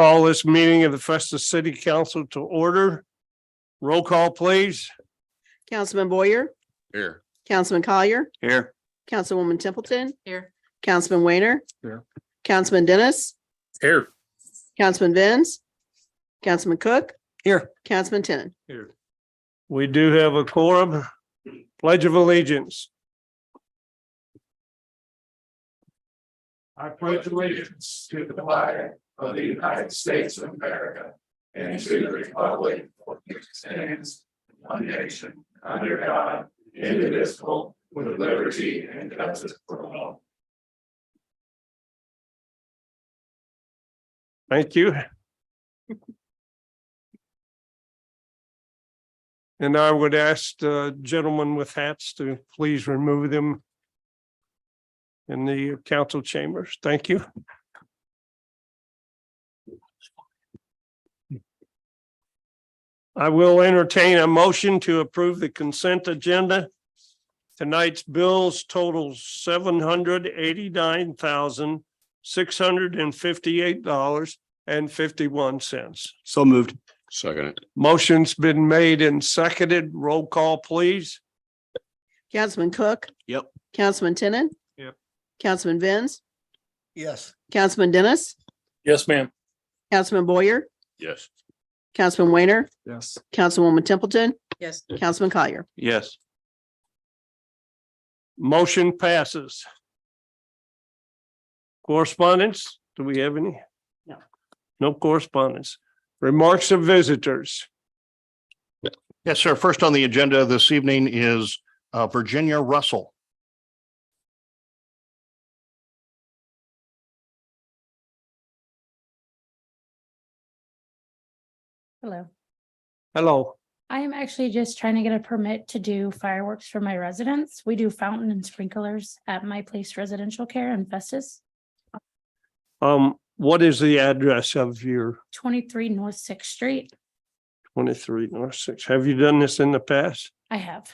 call this meeting of the Festus City Council to order. Roll call, please. Councilman Boyer, Here. Councilman Collier, Here. Councilwoman Templeton, Here. Councilman Weiner, Here. Councilman Dennis, Here. Councilman Vins, Councilman Cook, Here. Councilman Tenen. Here. We do have a quorum. Pledge of Allegiance. I pledge allegiance to the flag of the United States of America and to the republic for which it stands, one nation, under God, indivisible, with liberty and justice for all. Thank you. And I would ask the gentleman with hats to please remove them in the council chambers. Thank you. I will entertain a motion to approve the consent agenda. Tonight's bills total $789,658.51. So moved. Second. Motion's been made and seconded. Roll call, please. Councilman Cook. Yep. Councilman Tenen. Yep. Councilman Vins, Yes. Councilman Dennis, Yes, ma'am. Councilman Boyer, Yes. Councilman Weiner, Yes. Councilwoman Templeton, Yes. Councilman Collier. Yes. Motion passes. Correspondence? Do we have any? No. No correspondence. Remarks of visitors. Yes, sir. First on the agenda this evening is Virginia Russell. Hello. Hello. I am actually just trying to get a permit to do fireworks for my residents. We do fountain and sprinklers at my place residential care in Festus, What is the address of your 23 North Sixth Street. 23 North 6? Have you done this in the past? I have.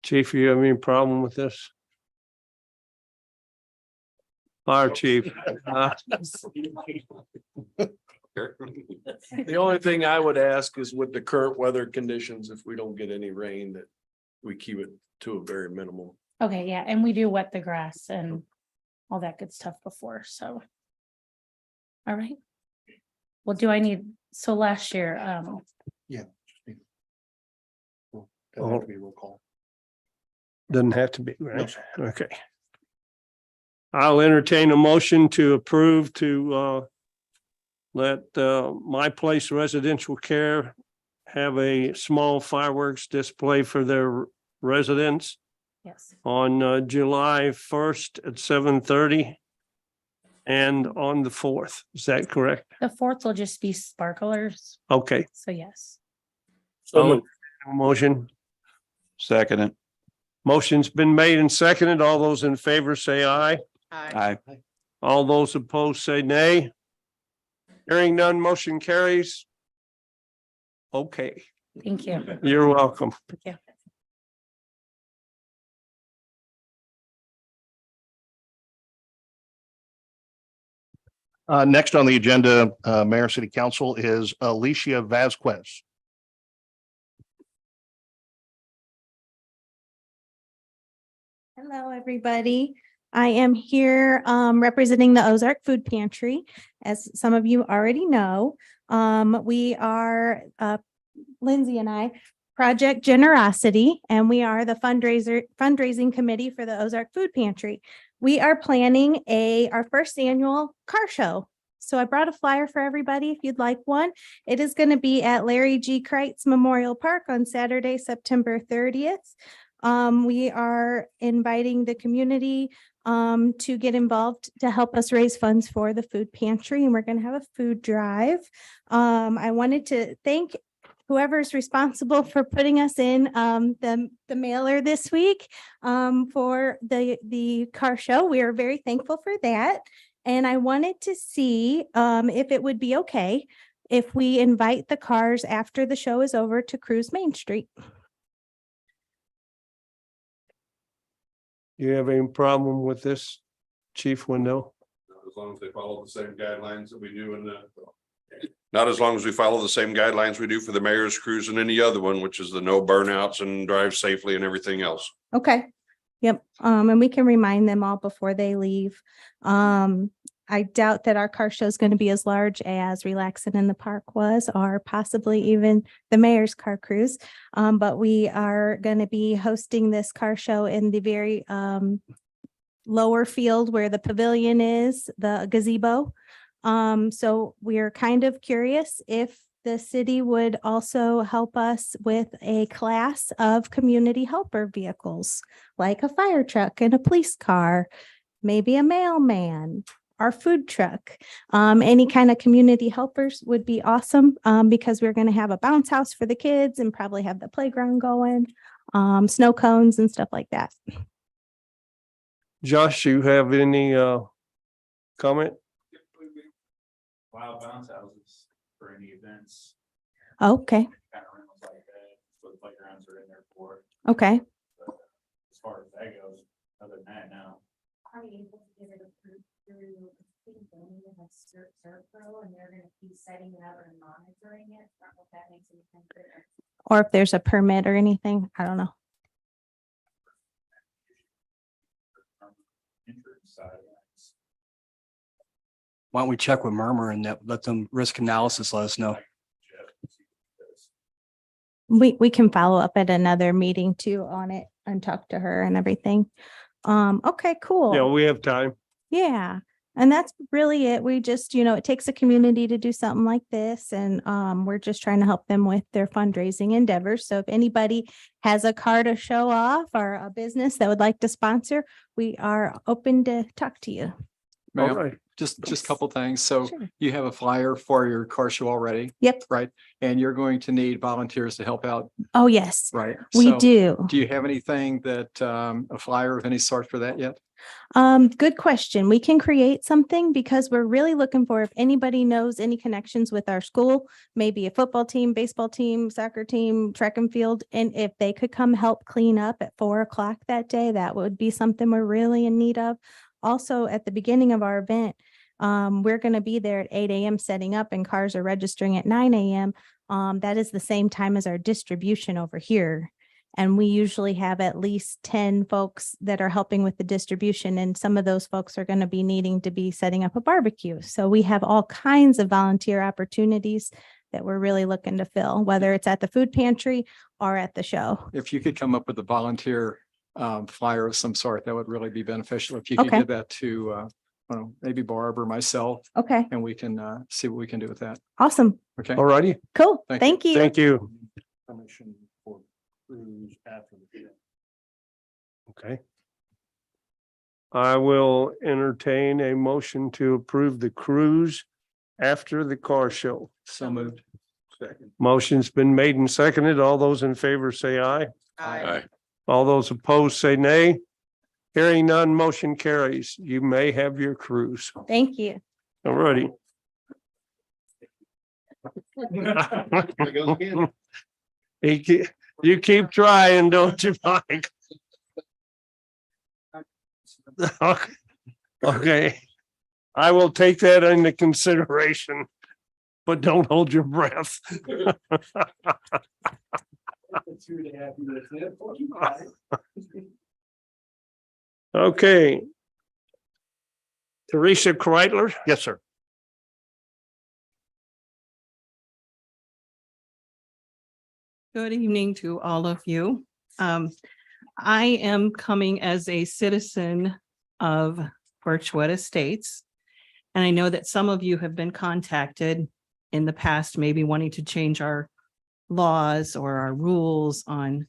Chief, you have any problem with this? Fire chief. The only thing I would ask is with the current weather conditions, if we don't get any rain, that we keep it to a very minimal. Okay, yeah, and we do wet the grass and all that good stuff before, so. All right. Well, do I need, so last year, Doesn't have to be roll call. Doesn't have to be, right? Okay. I'll entertain a motion to approve to let my place residential care have a small fireworks display for their residents yes, on July 1st at 7:30 and on the 4th. Is that correct? the 4th will just be sparklers, Okay. so yes. So motion. Second it. Motion's been made and seconded. All those in favor say aye. Aye. All those opposed say nay. Hearing none, motion carries. Okay, Thank you. you're welcome. Thank you. Next on the agenda, Mayor City Council is Alicia Vasquez. Hello, everybody. I am here representing the Ozark Food Pantry. As some of you already know, we are Lindsay and I, Project Generosity, and we are the fundraising committee for the Ozark Food Pantry. We are planning our first annual car show. So I brought a flyer for everybody if you'd like one. It is going to be at Larry G. Kreitz Memorial Park on Saturday, September 30th. We are inviting the community to get involved to help us raise funds for the food pantry, and we're going to have a food drive. I wanted to thank whoever's responsible for putting us in the mailer this week for the car show. We are very thankful for that. And I wanted to see if it would be okay if we invite the cars after the show is over to cruise Main Street. You have any problem with this, Chief Window? As long as they follow the same guidelines that we do in the. Not as long as we follow the same guidelines we do for the mayor's cruise and any other one, which is the no burnouts and drive safely and everything else. Okay. Yep. And we can remind them all before they leave. I doubt that our car show is going to be as large as Relaxin' in the Park was, or possibly even the mayor's car cruise. But we are going to be hosting this car show in the very lower field where the pavilion is, the gazebo. So we're kind of curious if the city would also help us with a class of community helper vehicles, like a fire truck and a police car, maybe a mailman, our food truck. Any kind of community helpers would be awesome, because we're going to have a bounce house for the kids and probably have the playground going, snow cones and stuff like that. Josh, you have any comment? Wild bounce houses for any events, Okay. kind of rentals like that, what the playgrounds are in there for. Okay. But as far as that goes, other than that, no. Are we able to get it approved through Pro, and they're gonna be setting it up and monitoring it? I don't know if that makes any sense. Or if there's a permit or anything, I don't know. Insurance side of things. Why don't we check with Murmur and let them risk analysis, let us know. We can follow up at another meeting too on it and talk to her and everything. Okay, cool. Yeah, we have time. Yeah. And that's really it. We just, it takes a community to do something like this. And we're just trying to help them with their fundraising endeavors. So if anybody has a car to show off or a business that would like to sponsor, we are open to talk to you. All Ma'am, right. just a couple things. So Sure. you have a flyer for your car show already, Yep. right? And you're going to need volunteers to help out, Oh, yes, right? we So do. Do you have anything that, a flyer of any sort for that yet? Good question. We can create something because we're really looking for if anybody knows any connections with our school, maybe a football team, baseball team, soccer team, track and field. And if they could come help clean up at 4:00 that day, that would be something we're really in need of. Also, at the beginning of our event, we're going to be there at 8 a.m. setting up and cars are registering at 9 a.m. That is the same time as our distribution over here. And we usually have at least 10 folks that are helping with the distribution. And some of those folks are going to be needing to be setting up a barbecue. So we have all kinds of volunteer opportunities that we're really looking to fill, whether it's at the food pantry or at the show. If you could come up with a volunteer flyer of some sort, that would really be beneficial. If you could Okay. give that to, maybe Barb or myself, Okay, and we can see what we can do with that. awesome. Okay. All righty. Cool. Thank Thank you. Thank you. Permission for cruise after the event. Okay. I will entertain a motion to approve the cruise after the car show. So moved. Second. Motion's been made and seconded. All those in favor say aye. Aye. All those opposed say nay. Hearing none, motion carries. You may have your cruise. Thank you. All righty. You keep trying, don't you, Mike? Okay. I will take that into consideration, but don't hold your breath. 2.5 minutes. Okay. Teresa Kreitler. Yes, sir. Good evening to all of you. I am coming as a citizen of Birchwood Estates. And I know that some of you have been contacted in the past, maybe wanting to change our laws or our rules on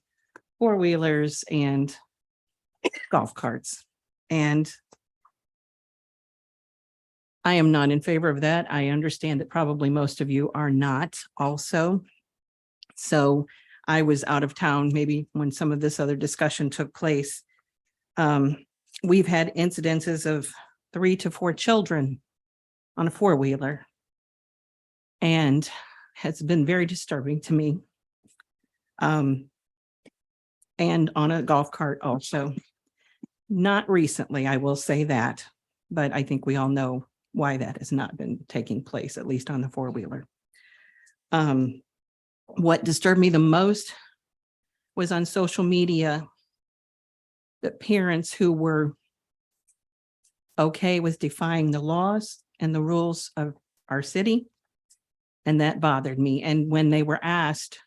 four-wheelers and golf carts. And I am not in favor of that. I understand that probably most of you are not also. So I was out of town maybe when some of this other discussion took place. We've had incidences of 3 to 4 children on a four-wheeler. And has been very disturbing to me. And on a golf cart also. Not recently, I will say that, but I think we all know why that has not been taking place, at least on the four-wheeler. What disturbed me the most was on social media, the parents who were okay with defying the laws and the rules of our city. And that bothered me. And when they were asked,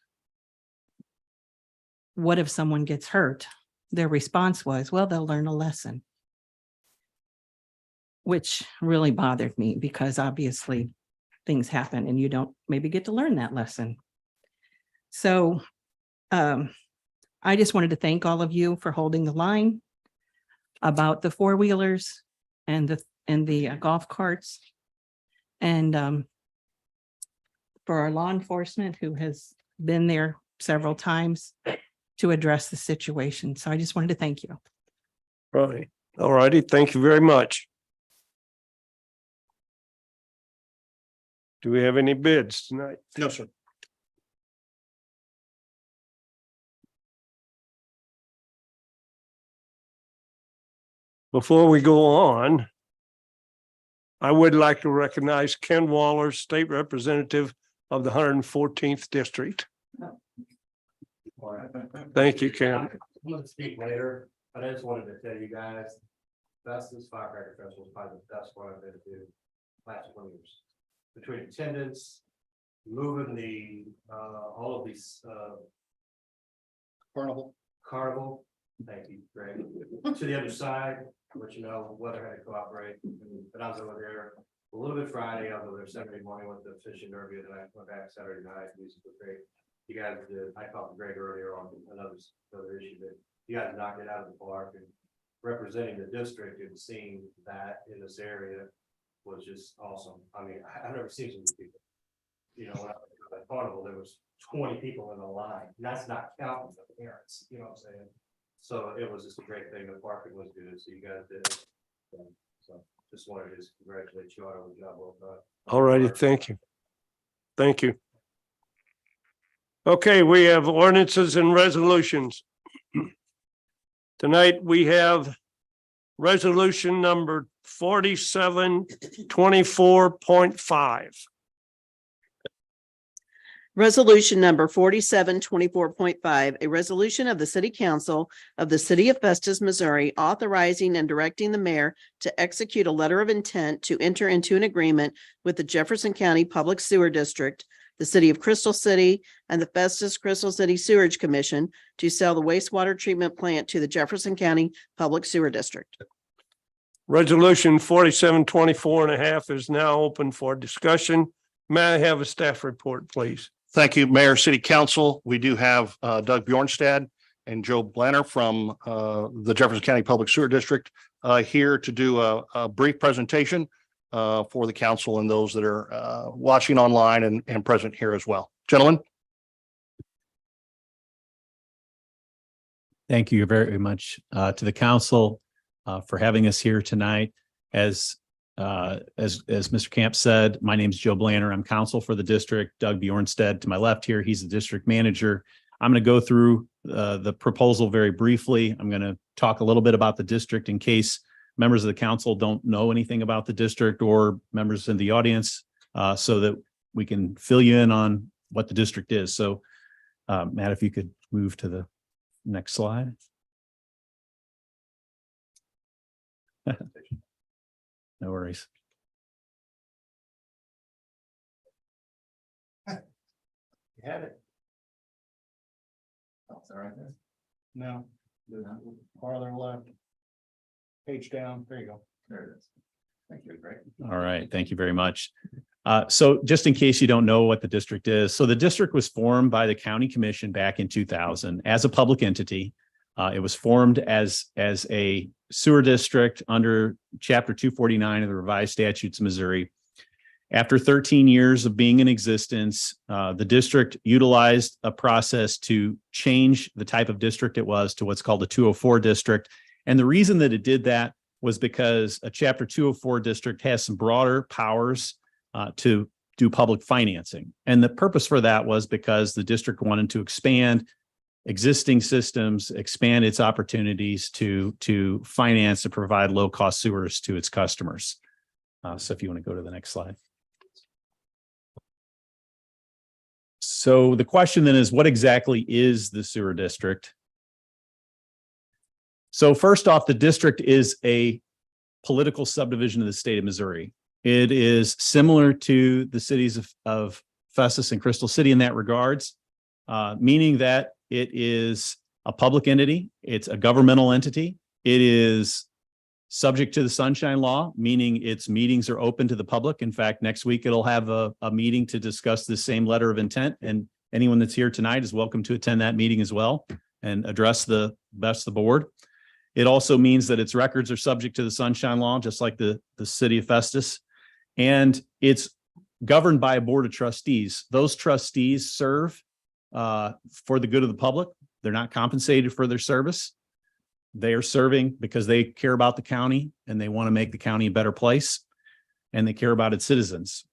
what if someone gets hurt? Their response was, well, they'll learn a lesson. Which really bothered me because obviously things happen and you don't maybe get to learn that lesson. So I just wanted to thank all of you for holding the line about the four-wheelers and the golf carts. And for our law enforcement who has been there several times to address the situation. So I just wanted to thank you. Right. All righty. Thank you very much. Do we have any bids tonight? No, sir. Before we go on, I would like to recognize Ken Waller, State Representative of the 114th District. Thank you, Ken. I'm gonna speak later, but I just wanted to tell you guys, Festus Firecracker Festival is probably the best one I've been to last 20 years. Between attendance, moving the, all of these, carnival, thank you, Greg, to the other side, which weather had to cooperate, but I was over there a little bit Friday, I was over there Saturday morning with the fishing derby, and then I went back Saturday night, music was great. You guys did, I talked to Greg earlier on another issue that you guys knocked it out of the park, and representing the district and seeing that in this area was just awesome. I mean, I've never seen so many people. When I was at the carnival, there was 20 people in the line. And that's not counting the parents, you know what I'm saying? So it was just a great thing. The parking was good, so you guys did it. So just wanted to just congratulate you on the job well done. All righty. Thank you. Thank you. Okay, we have ordinances and resolutions. Tonight we have resolution number 4724.5. Resolution number 4724.5, a resolution of the City Council of the City of Festus, Missouri, authorizing and directing the mayor to execute a letter of intent to enter into an agreement with the Jefferson County Public Sewer District, the City of Crystal City, and the Festus Crystal City Sewerage Commission to sell the wastewater treatment plant to the Jefferson County Public Sewer District. Resolution 4724.5 is now open for discussion. May I have a staff report, please? Thank you, Mayor, City Council. We do have Doug Bjornstad and Joe Blanner from the Jefferson County Public Sewer District here to do a brief presentation for the council and those that are watching online and present here as well. Gentlemen. Thank you very much to the council for having us here tonight. As Mr. Camp said, my name is Joe Blanner. I'm counsel for the district. Doug Bjornstad to my left here, he's the district manager. I'm going to go through the proposal very briefly. I'm going to talk a little bit about the district in case members of the council don't know anything about the district or members in the audience, so that we can fill you in on what the district is. So Matt, if you could move to the next slide. No worries. You have it. Oh, it's all right there. No, farther left. Page down. There you go. There it is. Thank you, Greg. All right. Thank you very much. So just in case you don't know what the district is, so the district was formed by the county commission back in 2000 as a public entity. It was formed as a sewer district under Chapter 249 of the Revised Statutes of Missouri. After 13 years of being in existence, the district utilized a process to change the type of district it was to what's called a 204 district. And the reason that it did that was because a Chapter 204 district has some broader powers to do public financing. And the purpose for that was because the district wanted to expand existing systems, expand its opportunities to finance and provide low-cost sewers to its customers. So if you want to go to the next slide. So the question then is, what exactly is the sewer district? So first off, the district is a political subdivision of the state of Missouri. It is similar to the cities of Festus and Crystal City in that regards, meaning that it is a public entity. It's a governmental entity. It is subject to the Sunshine Law, meaning its meetings are open to the public. In fact, next week it'll have a meeting to discuss the same letter of intent, and anyone that's here tonight is welcome to attend that meeting as well and address the best of the board. It also means that its records are subject to the Sunshine Law, just like the city of Festus. And it's governed by a board of trustees. Those trustees serve for the good of the public. They're not compensated for their service. They are serving because they care about the county and they want to make the county a better place, and they care about its citizens.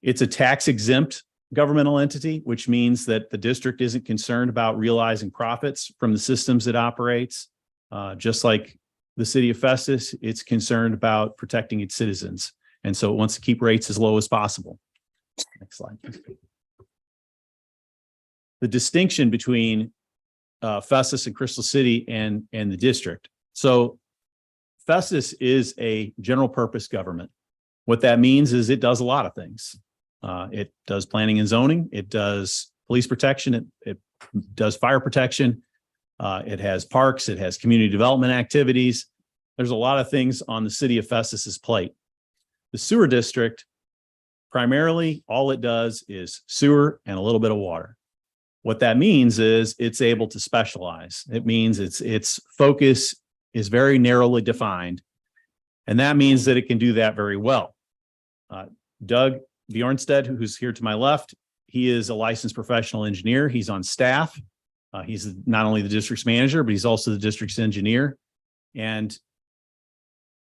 It's a tax exempt governmental entity, which means that the district isn't concerned about realizing profits from the systems it operates. Just like the city of Festus, it's concerned about protecting its citizens. And so it wants to keep rates as low as possible. Next slide, please. The distinction between Festus and Crystal City and the district. So Festus is a general purpose government. What that means is it does a lot of things. It does planning and zoning. It does police protection. It does fire protection. It has parks. It has community development activities. There's a lot of things on the city of Festus's plate. The sewer district, primarily all it does is sewer and a little bit of water. What that means is it's able to specialize. It means its focus is very narrowly defined. And that means that it can do that very well. Doug Bjornstead, who's here to my left, he is a licensed professional engineer. He's on staff. He's not only the district's manager, but he's also the district's engineer. And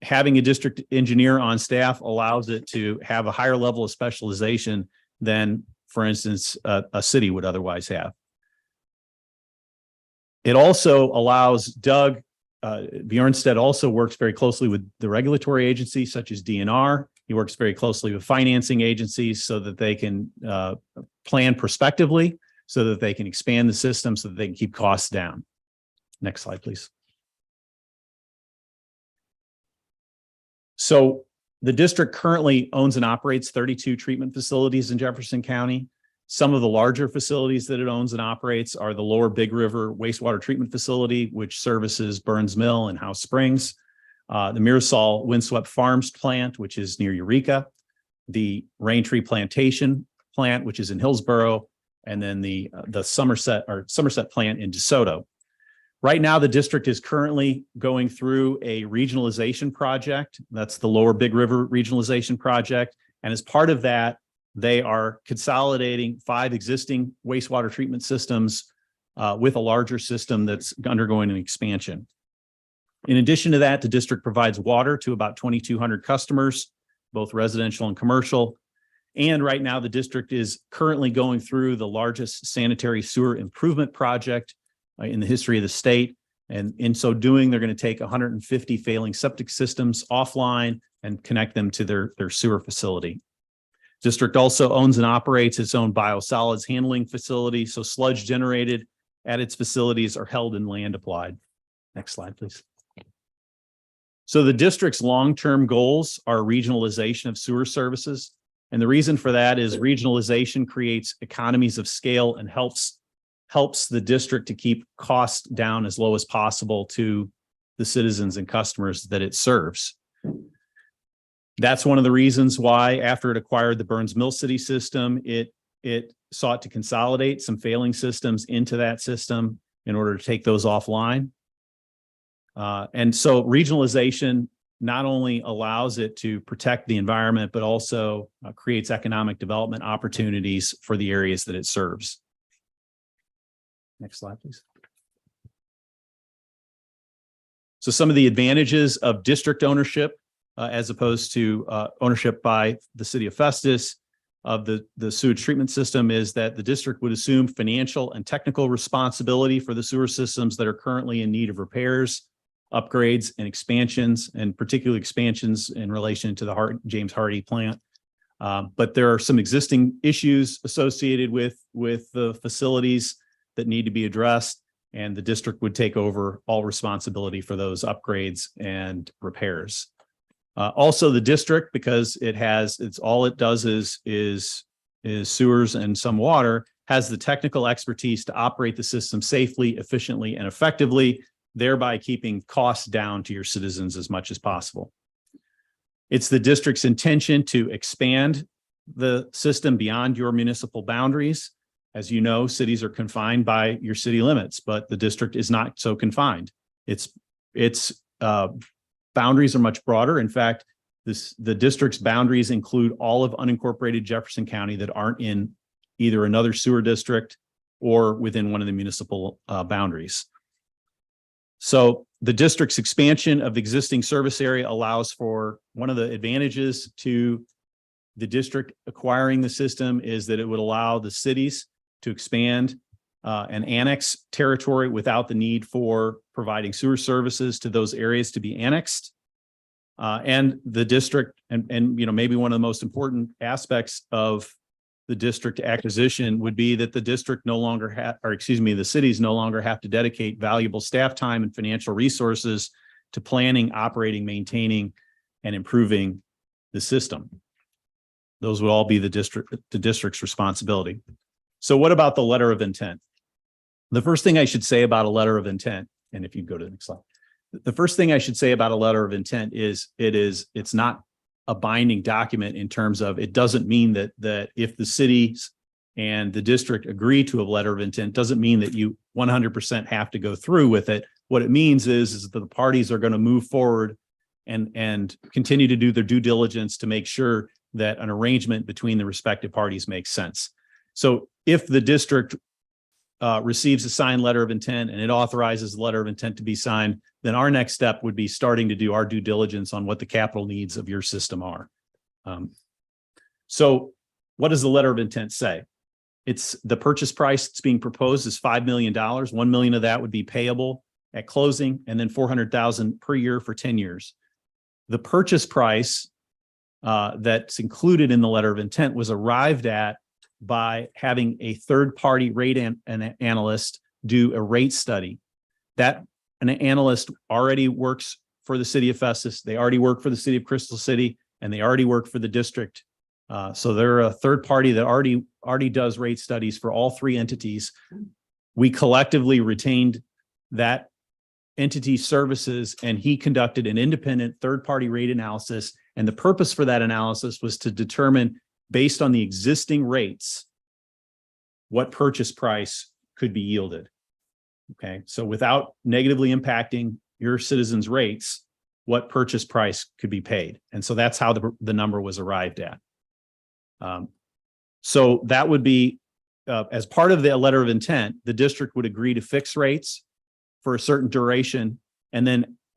having a district engineer on staff allows it to have a higher level of specialization than, for instance, a city would otherwise have. It also allows Doug Bjornstead also works very closely with the regulatory agencies such as DNR. He works very closely with financing agencies so that they can plan prospectively, so that they can expand the system, so that they can keep costs down. Next slide, please. So the district currently owns and operates 32 treatment facilities in Jefferson County. Some of the larger facilities that it owns and operates are the Lower Big River Wastewater Treatment Facility, which services Burns Mill and House Springs, the Mirasol Windswept Farms plant, which is near Eureka, the Raintree Plantation plant, which is in Hillsborough, and then the Somerset plant in DeSoto. Right now, the district is currently going through a regionalization project. That's the Lower Big River Regionalization Project. And as part of that, they are consolidating 5 existing wastewater treatment systems with a larger system that's undergoing an expansion. In addition to that, the district provides water to about 2,200 customers, both residential and commercial. And right now, the district is currently going through the largest sanitary sewer improvement project in the history of the state. And in so doing, they're going to take 150 failing septic systems offline and connect them to their sewer facility. District also owns and operates its own biosolids handling facility. So sludge generated at its facilities are held in land applied. Next slide, please. So the district's long-term goals are regionalization of sewer services. And the reason for that is regionalization creates economies of scale and helps the district to keep costs down as low as possible to the citizens and customers that it serves. That's one of the reasons why, after it acquired the Burns Mill City system, it sought to consolidate some failing systems into that system in order to take those offline. And so regionalization not only allows it to protect the environment, but also creates economic development opportunities for the areas that it serves. Next slide, please. So some of the advantages of district ownership as opposed to ownership by the city of Festus of the sewage treatment system is that the district would assume financial and technical responsibility for the sewer systems that are currently in need of repairs. upgrades and expansions, and particularly expansions in relation to the James Hardy plant. But there are some existing issues associated with the facilities that need to be addressed, and the district would take over all responsibility for those upgrades and repairs. Also, the district, because all it does is sewers and some water, has the technical expertise to operate the system safely, efficiently, and effectively, thereby keeping costs down to your citizens as much as possible. It's the district's intention to expand the system beyond your municipal boundaries. As you know, cities are confined by your city limits, but the district is not so confined. Its boundaries are much broader. In fact, the district's boundaries include all of unincorporated Jefferson County that aren't in either another sewer district or within one of the municipal boundaries. So the district's expansion of the existing service area allows for, one of the advantages to the district acquiring the system is that it would allow the cities to expand and annex territory without the need for providing sewer services to those areas to be annexed. And the district, and maybe one of the most important aspects of the district acquisition would be that the district the cities no longer have to dedicate valuable staff time and financial resources to planning, operating, maintaining, and improving the system. Those would all be the district's responsibility. So what about the letter of intent? The first thing I should say about a letter of intent, and if you go to the next slide, the first thing I should say about a letter of intent is it's not a binding document in terms of, it doesn't mean that if the cities and the district agree to a letter of intent, doesn't mean that you 100% have to go through with it. What it means is that the parties are going to move forward and continue to do their due diligence to make sure that an arrangement between the respective parties makes sense. So if the district receives a signed letter of intent and it authorizes the letter of intent to be signed, then our next step would be starting to do our due diligence on what the capital needs of your system are. So what does the letter of intent say? It's the purchase price that's being proposed is $5 million. $1 million of that would be payable at closing, and then $400,000 per year for 10 years. The purchase price that's included in the letter of intent was arrived at by having a third-party rate analyst do a rate study. That an analyst already works for the city of Festus. They already work for the city of Crystal City, and they already work for the district. So they're a third party that already does rate studies for all three entities. We collectively retained that entity services, and he conducted an independent third-party rate analysis. And the purpose for that analysis was to determine, based on the existing rates, what purchase price could be yielded. Okay, so without negatively impacting your citizens' rates, what purchase price could be paid. And so that's how the number was arrived at. So that would be, as part of the letter of intent, the district would agree to fix rates for a certain duration. And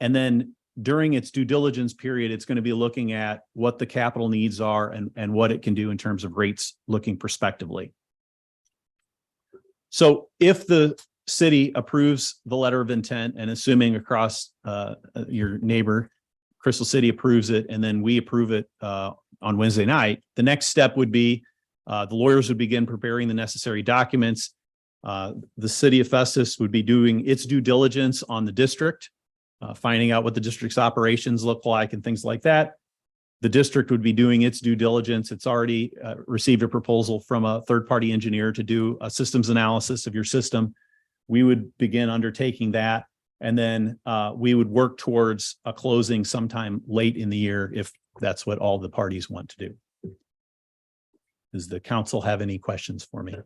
then during its due diligence period, it's going to be looking at what the capital needs are and what it can do in terms of rates looking prospectively. So if the city approves the letter of intent, and assuming across your neighbor, Crystal City approves it, and then we approve it on Wednesday night, the next step would be the lawyers would begin preparing the necessary documents. The city of Festus would be doing its due diligence on the district, finding out what the district's operations look like and things like that. The district would be doing its due diligence. It's already received a proposal from a third-party engineer to do a systems analysis of your system. We would begin undertaking that, and then we would work towards a closing sometime late in the year if that's what all the parties want to do. Does the council have any questions for me? Are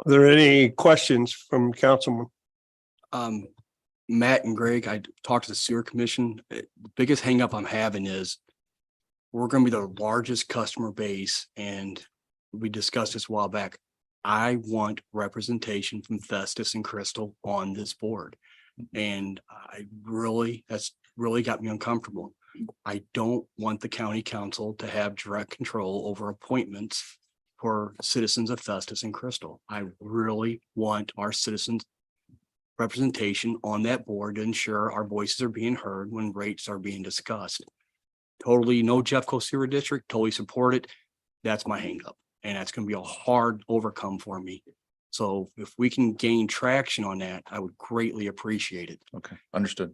there any questions from councilman? Matt and Greg, I talked to the sewer commission. The biggest hangup I'm having is we're going to be the largest customer base, and we discussed this a while back. I want representation from Festus and Crystal on this board. And that's really got me uncomfortable. I don't want the county council to have direct control over appointments for citizens of Festus and Crystal. I really want our citizens representation on that board to ensure our voices are being heard when rates are being discussed. Totally no Jeffco Sewer District, totally support it. That's my hangup, and that's gonna be a hard overcome for me. So if we can gain traction on that, I would greatly appreciate it. Okay, understood.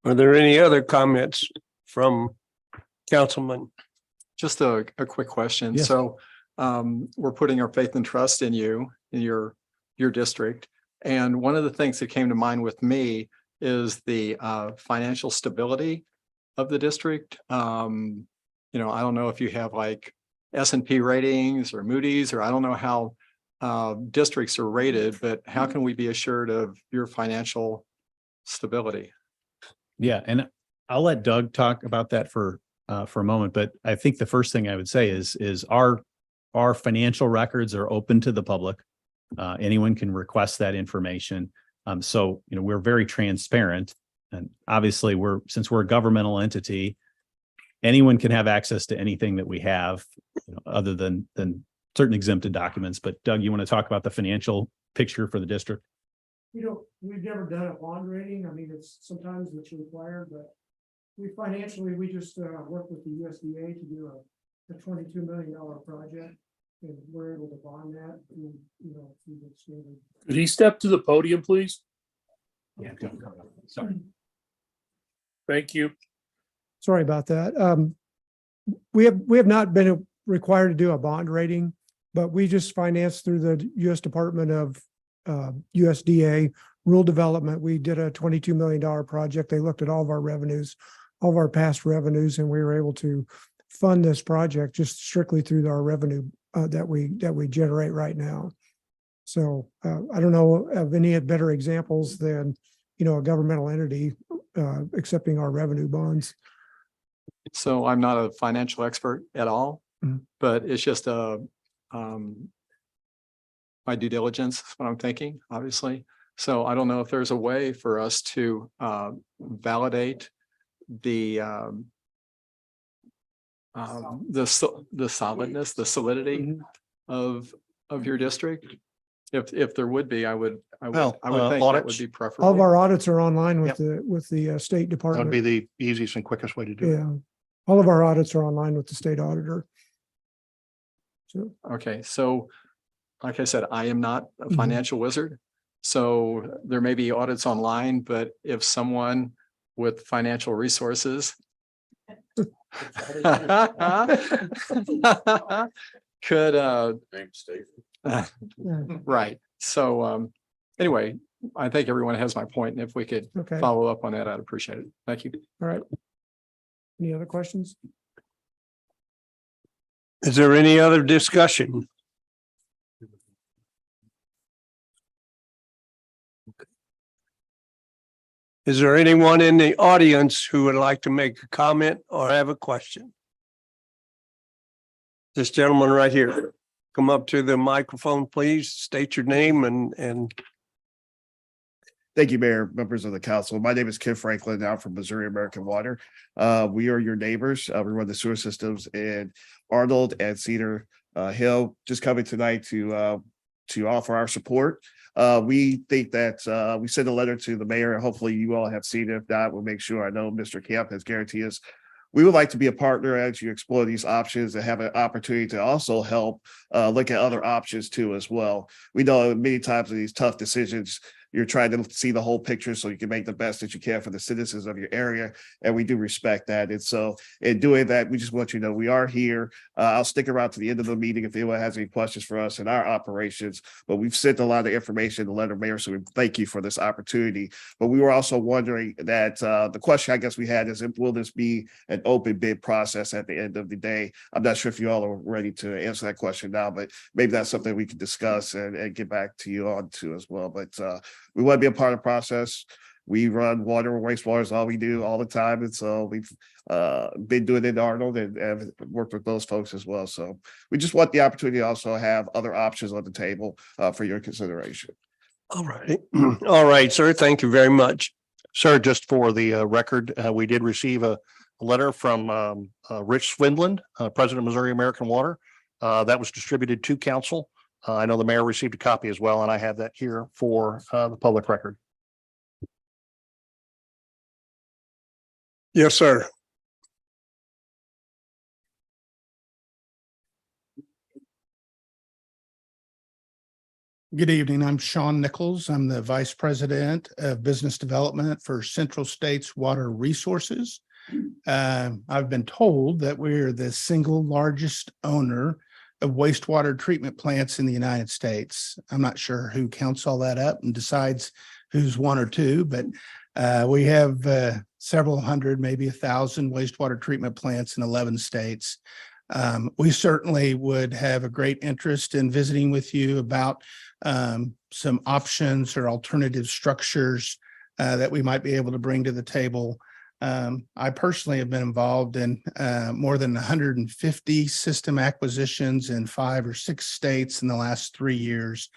Are there any other comments from councilmen? Just a quick question. Yes. So we're putting our faith and trust in you, in your district. And one of the things that came to mind with me is the financial stability of the district. You know, I don't know if you have like S&P ratings or Moody's, or I don't know how districts are rated, but how can we be assured of your financial stability? Yeah, and I'll let Doug talk about that for a moment, but I think the first thing I would say is our financial records are open to the public. Anyone can request that information. So, you know, we're very transparent, and obviously since we're a governmental entity, anyone can have access to anything that we have, you know, other than certain exempted documents. But Doug, you want to talk about the financial picture for the district? We've never done a bond rating. I mean, sometimes it's required, but we just worked with the USDA to do a $22 million project, and we're able to bond that, through the standard. Could he step to the podium, please? Yeah. Sorry. Thank you. Sorry about that. We have not been required to do a bond rating, but we just financed through the U.S. Department of USDA rural development. We did a $22 million project. They looked at all of our revenues, all of our past revenues, and we were able to fund this project just strictly through our revenue that we generate right now. So I don't know of any better examples than, a governmental entity accepting our revenue bonds. So I'm not a financial expert at all, but it's just my due diligence is what I'm thinking, obviously. So I don't know if there's a way for us to validate the solidness, the solidity of your district. If there would be, I would think that would audits. be preferable. All of our audits are online Yep. with the State That would Department. be the easiest and quickest way to do it. Yeah, all of our audits are online with the state auditor. So, Okay, so like I said, I am not a financial wizard. So there may be audits online, but if someone with financial resources could right. So anyway, I think everyone has my point, and if we could okay, all follow up on that, I'd appreciate it. Thank you. right. Any other questions? Is there any other discussion? Is there anyone in the audience who would like to make a comment or have a question? This gentleman right here, come up to the microphone, please. State your name and Thank you, Mayor, members of the council. My name is Kim Franklin. I'm from Missouri American Water. We are your neighbors. We run the sewer systems in Arnold and Cedar Hill. Just coming tonight to offer our support. We think that we sent a letter to the mayor, and hopefully you all have seen it. If not, we'll make sure. I know Mr. Camp has guaranteed us. We would like to be a partner as you explore these options and have an opportunity to also help look at other options too as well. We know many times in these tough decisions, you're trying to see the whole picture so you can make the best that you can for the citizens of your area. And we do respect that. And so in doing that, we just want you to know we are here. I'll stick around to the end of the meeting if anyone has any questions for us in our operations, but we've sent a lot of information to letter mayor. So we thank you for this opportunity. But we were also wondering that the question I guess we had is, will this be an open bid process at the end of the day? I'm not sure if you all are ready to answer that question now, but maybe that's something we can discuss and get back to you on to as well. But we want to be a part of the process. We run water and wastewater is all we do all the time. And so we've been doing it in Arnold and worked with those folks as well. So we just want the opportunity to also have other options on the table for your consideration. all right. All right, sir. Thank you very much. Sir, just for the record, we did receive a a letter from Rich Swindland, President of Missouri American Water. That was distributed to council. I know the mayor received a copy as well, and I have that here for the public record. Yes, sir. Good evening. I'm Sean Nichols. I'm the Vice President of Business Development for Central States Water Resources. I've been told that we're the single largest owner of wastewater treatment plants in the United States. I'm not sure who counts all that up and decides who's one or two, but we have several hundred, maybe 1,000 wastewater treatment plants in 11 states. We certainly would have a great interest in visiting with you about some options or alternative structures that we might be able to bring to the table. I personally have been involved in more than 150 system acquisitions in 5 or 6 states in the last 3 years.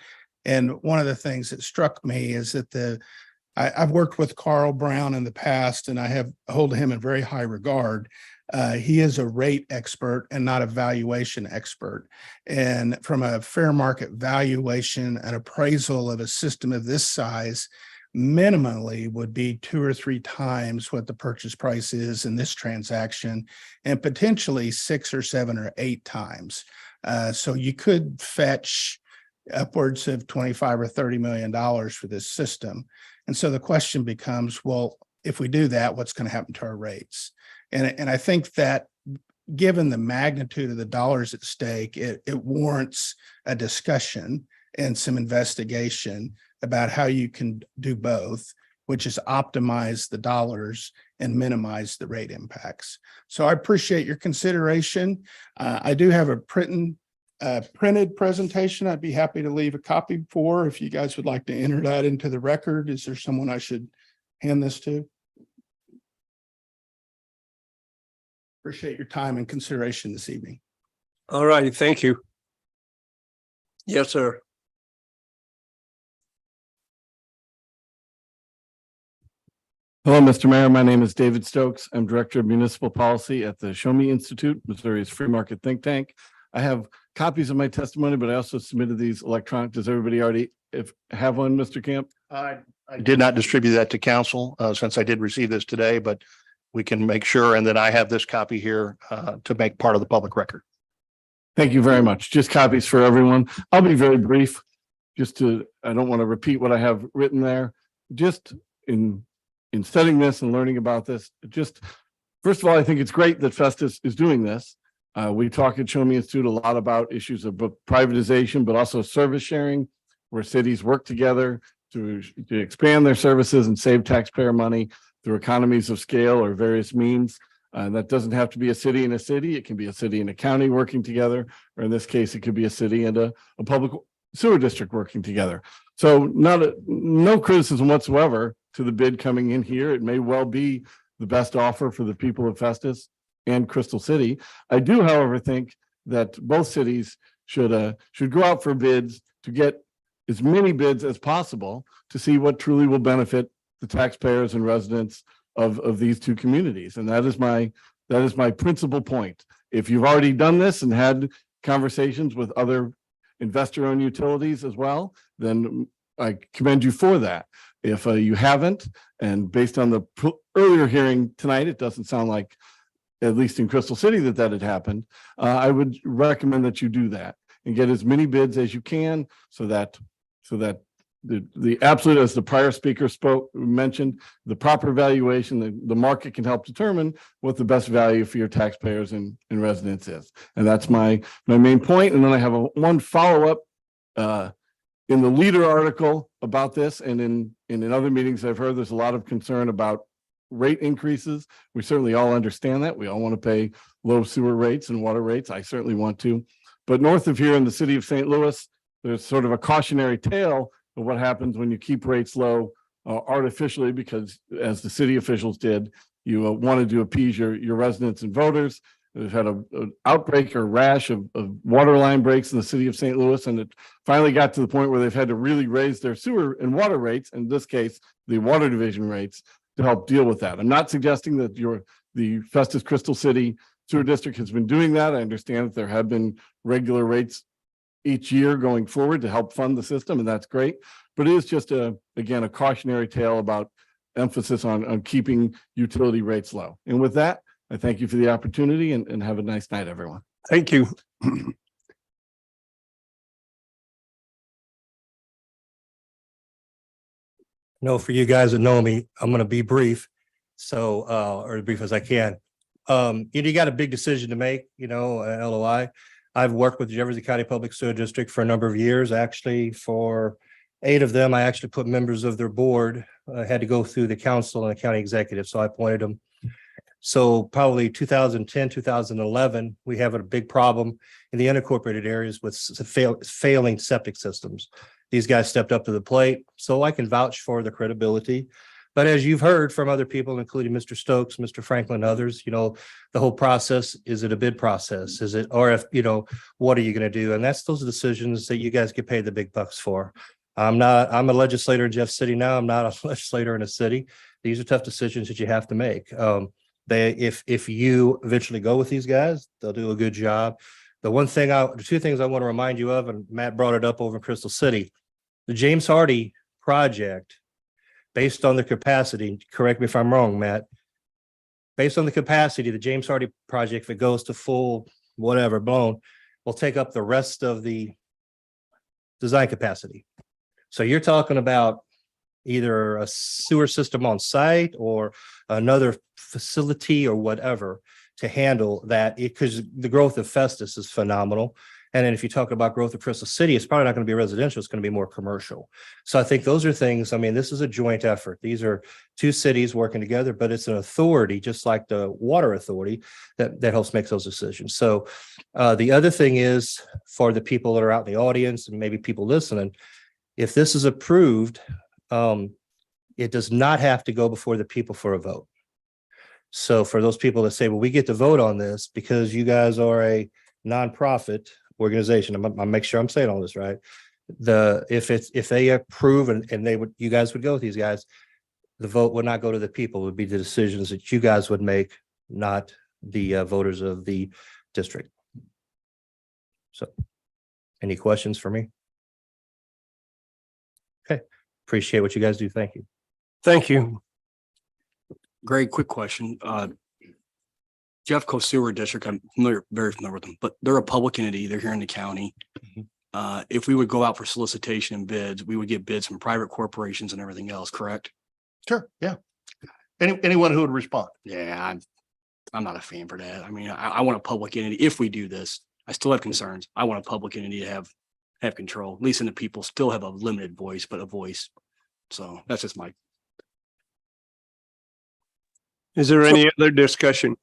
And one of the things that struck me is that I've worked with Carl Brown in the past, and I hold him in very high regard. He is a rate expert and not a valuation expert. And from a fair market valuation, an appraisal of a system of this size minimally would be 2 or 3 times what the purchase price is in this transaction, and potentially 6 or 7 or 8 times. So you could fetch upwards of $25 or $30 million for this system. And so the question becomes, well, if we do that, what's going to happen to our rates? And I think that given the magnitude of the dollars at stake, it warrants a discussion and some investigation about how you can do both, which is optimize the dollars and minimize the rate impacts. So I appreciate your consideration. I do have a printed presentation. I'd be happy to leave a copy for if you guys would like to enter that into the record. Is there someone I should hand this to? Appreciate your time and consideration this evening. All righty. Thank you. Yes, sir. Hello, Mr. Mayor. My name is David Stokes. I'm Director of Municipal Policy at the Show Me Institute, Missouri's free market think tank. I have copies of my testimony, but I also submitted these electronic. Does everybody already have one, Mr. Camp? I did not distribute that to council since I did receive this today, but we can make sure. And then I have this copy here to make part of the public record. Thank you very much. Just copies for everyone. I'll be very brief. I don't want to repeat what I have written there. Just in studying this and learning about this, first of all, I think it's great that Festus is doing this. We talk at Show Me Institute a lot about issues of privatization, but also service sharing, where cities work together to expand their services and save taxpayer money through economies of scale or various means. That doesn't have to be a city and a city. It can be a city and a county working together, or in this case, it could be a city and a public sewer district working together. So no criticism whatsoever to the bid coming in here. It may well be the best offer for the people of Festus and Crystal City. I do, however, think that both cities should go out for bids to get as many bids as possible to see what truly will benefit the taxpayers and residents of these two communities. And that is my principal point. If you've already done this and had conversations with other investor-owned utilities as well, then I commend you for that. If you haven't, and based on the earlier hearing tonight, it doesn't sound like, at least in Crystal City, that had happened, I would recommend that you do that and get as many bids as you can so that the absolute, as the prior speaker mentioned, the proper valuation, the market can help determine what the best value for your taxpayers and residents is. And that's my main point. And then I have one follow-up in the Leader article about this, and in other meetings I've heard there's a lot of concern about rate increases. We certainly all understand that. We all want to pay low sewer rates and water rates. I certainly want to. But north of here in the city of St. Louis, there's sort of a cautionary tale of what happens when you keep rates low artificially, because as the city officials did, you wanted to appease your residents and voters. We've had an outbreak or rash of water line breaks in the city of St. Louis, and it finally got to the point where they've had to really raise their sewer and water rates, in this case, the water division rates, to help deal with that. I'm not suggesting that the Festus Crystal City Sewer District has been doing that. I understand that there have been regular rates each year going forward to help fund the system, and that's great. But it is just again, a cautionary tale about emphasis on keeping utility rates low. And with that, I thank you for the opportunity and have a nice night, everyone. Thank you. No, for you guys that know me, I'm gonna be brief. So, or as brief as I can. You got a big decision to make, LOI. I've worked with the Jefferson County Public Sewer District for a number of years. Actually, for 8 of them, I actually put members of their board, had to go through the council and the county executive, so I appointed them. So probably 2010, 2011, we have a big problem in the unincorporated areas with failing septic systems. These guys stepped up to the plate, so I can vouch for the credibility. But as you've heard from other people, including Mr. Stokes, Mr. Franklin, others, the whole process, is it a bid process? Is it, or if, what are you going to do? And those are decisions that you guys get paid the big bucks for. I'm a legislator in Jeff City now. I'm not a legislator in a city. These are tough decisions that you have to make. If you eventually go with these guys, they'll do a good job. The 2 things I want to remind you of, and Matt brought it up over in Crystal City, the James Hardy project, based on the capacity, correct me if I'm wrong, Matt, based on the capacity, the James Hardy project, if it goes to full, whatever, blown, will take up the rest of the design capacity. So you're talking about either a sewer system on site or another facility or whatever to handle that, because the growth of Festus is phenomenal. And then if you talk about growth of Crystal City, it's probably not going to be residential, it's going to be more commercial. So I think those are things, this is a joint effort. These are 2 cities working together, but it's an authority, just like the water authority, that helps make those decisions. So the other thing is, for the people that are out in the audience and maybe people listening, if this is approved, it does not have to go before the people for a vote. So for those people that say, well, we get to vote on this because you guys are a nonprofit organization, I'll make sure I'm saying all this right. If they approve and you guys would go with these guys, the vote would not go to the people. It would be the decisions that you guys would make, not the voters of the district. So, any questions for me? Okay, appreciate what you guys do. Thank you. Thank you. Greg, quick question. Jeffco Sewer District, I'm very familiar with them, but they're a public entity. They're here in the county. If we would go out for solicitation and bids, we would get bids from private corporations and everything else, correct? Sure, yeah. Anyone who would respond. Yeah, I'm not a fan for that. I want a public entity. If we do this, I still have concerns. I want a public entity to have control, at least in the people still have a limited voice, but a voice. So that's just my. Is there any other discussion?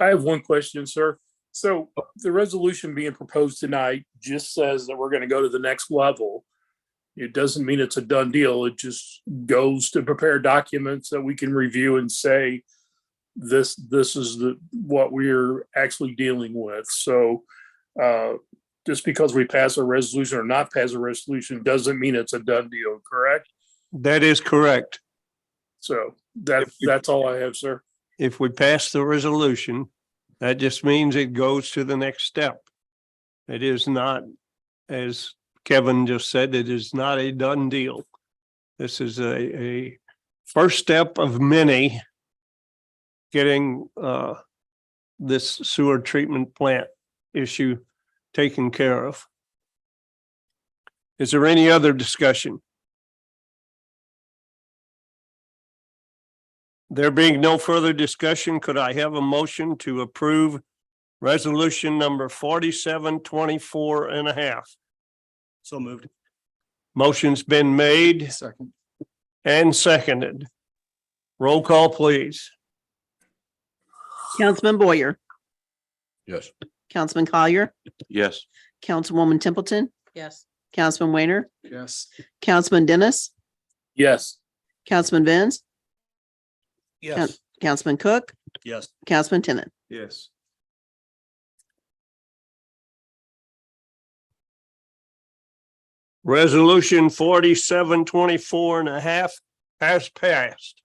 I have one question, sir. So the resolution being proposed tonight just says that we're going to go to the next level. It doesn't mean it's a done deal. It just goes to prepare documents that we can review and say, this is what we're actually dealing with. So just because we pass a resolution or not pass a resolution doesn't mean it's a done deal, correct? That is correct. So that's all I have, sir. If we pass the resolution, that just means it goes to the next step. It is not, as Kevin just said, it is not a done deal. This is a first step of many getting this sewer treatment plant issue taken care of. Is there any other discussion? There being no further discussion, could I have a motion to approve resolution number 4724.5? So moved. Motion's been made. Second. And seconded. Roll call, please. Councilman Boyer, Yes. Councilman Collier, Yes. Councilwoman Templeton, Yes. Councilman Weiner, Yes. Councilman Dennis, Yes. Councilman Vins, Yes. Councilman Cook, Yes. Councilman Tennant. Yes. Resolution 4724.5 has passed.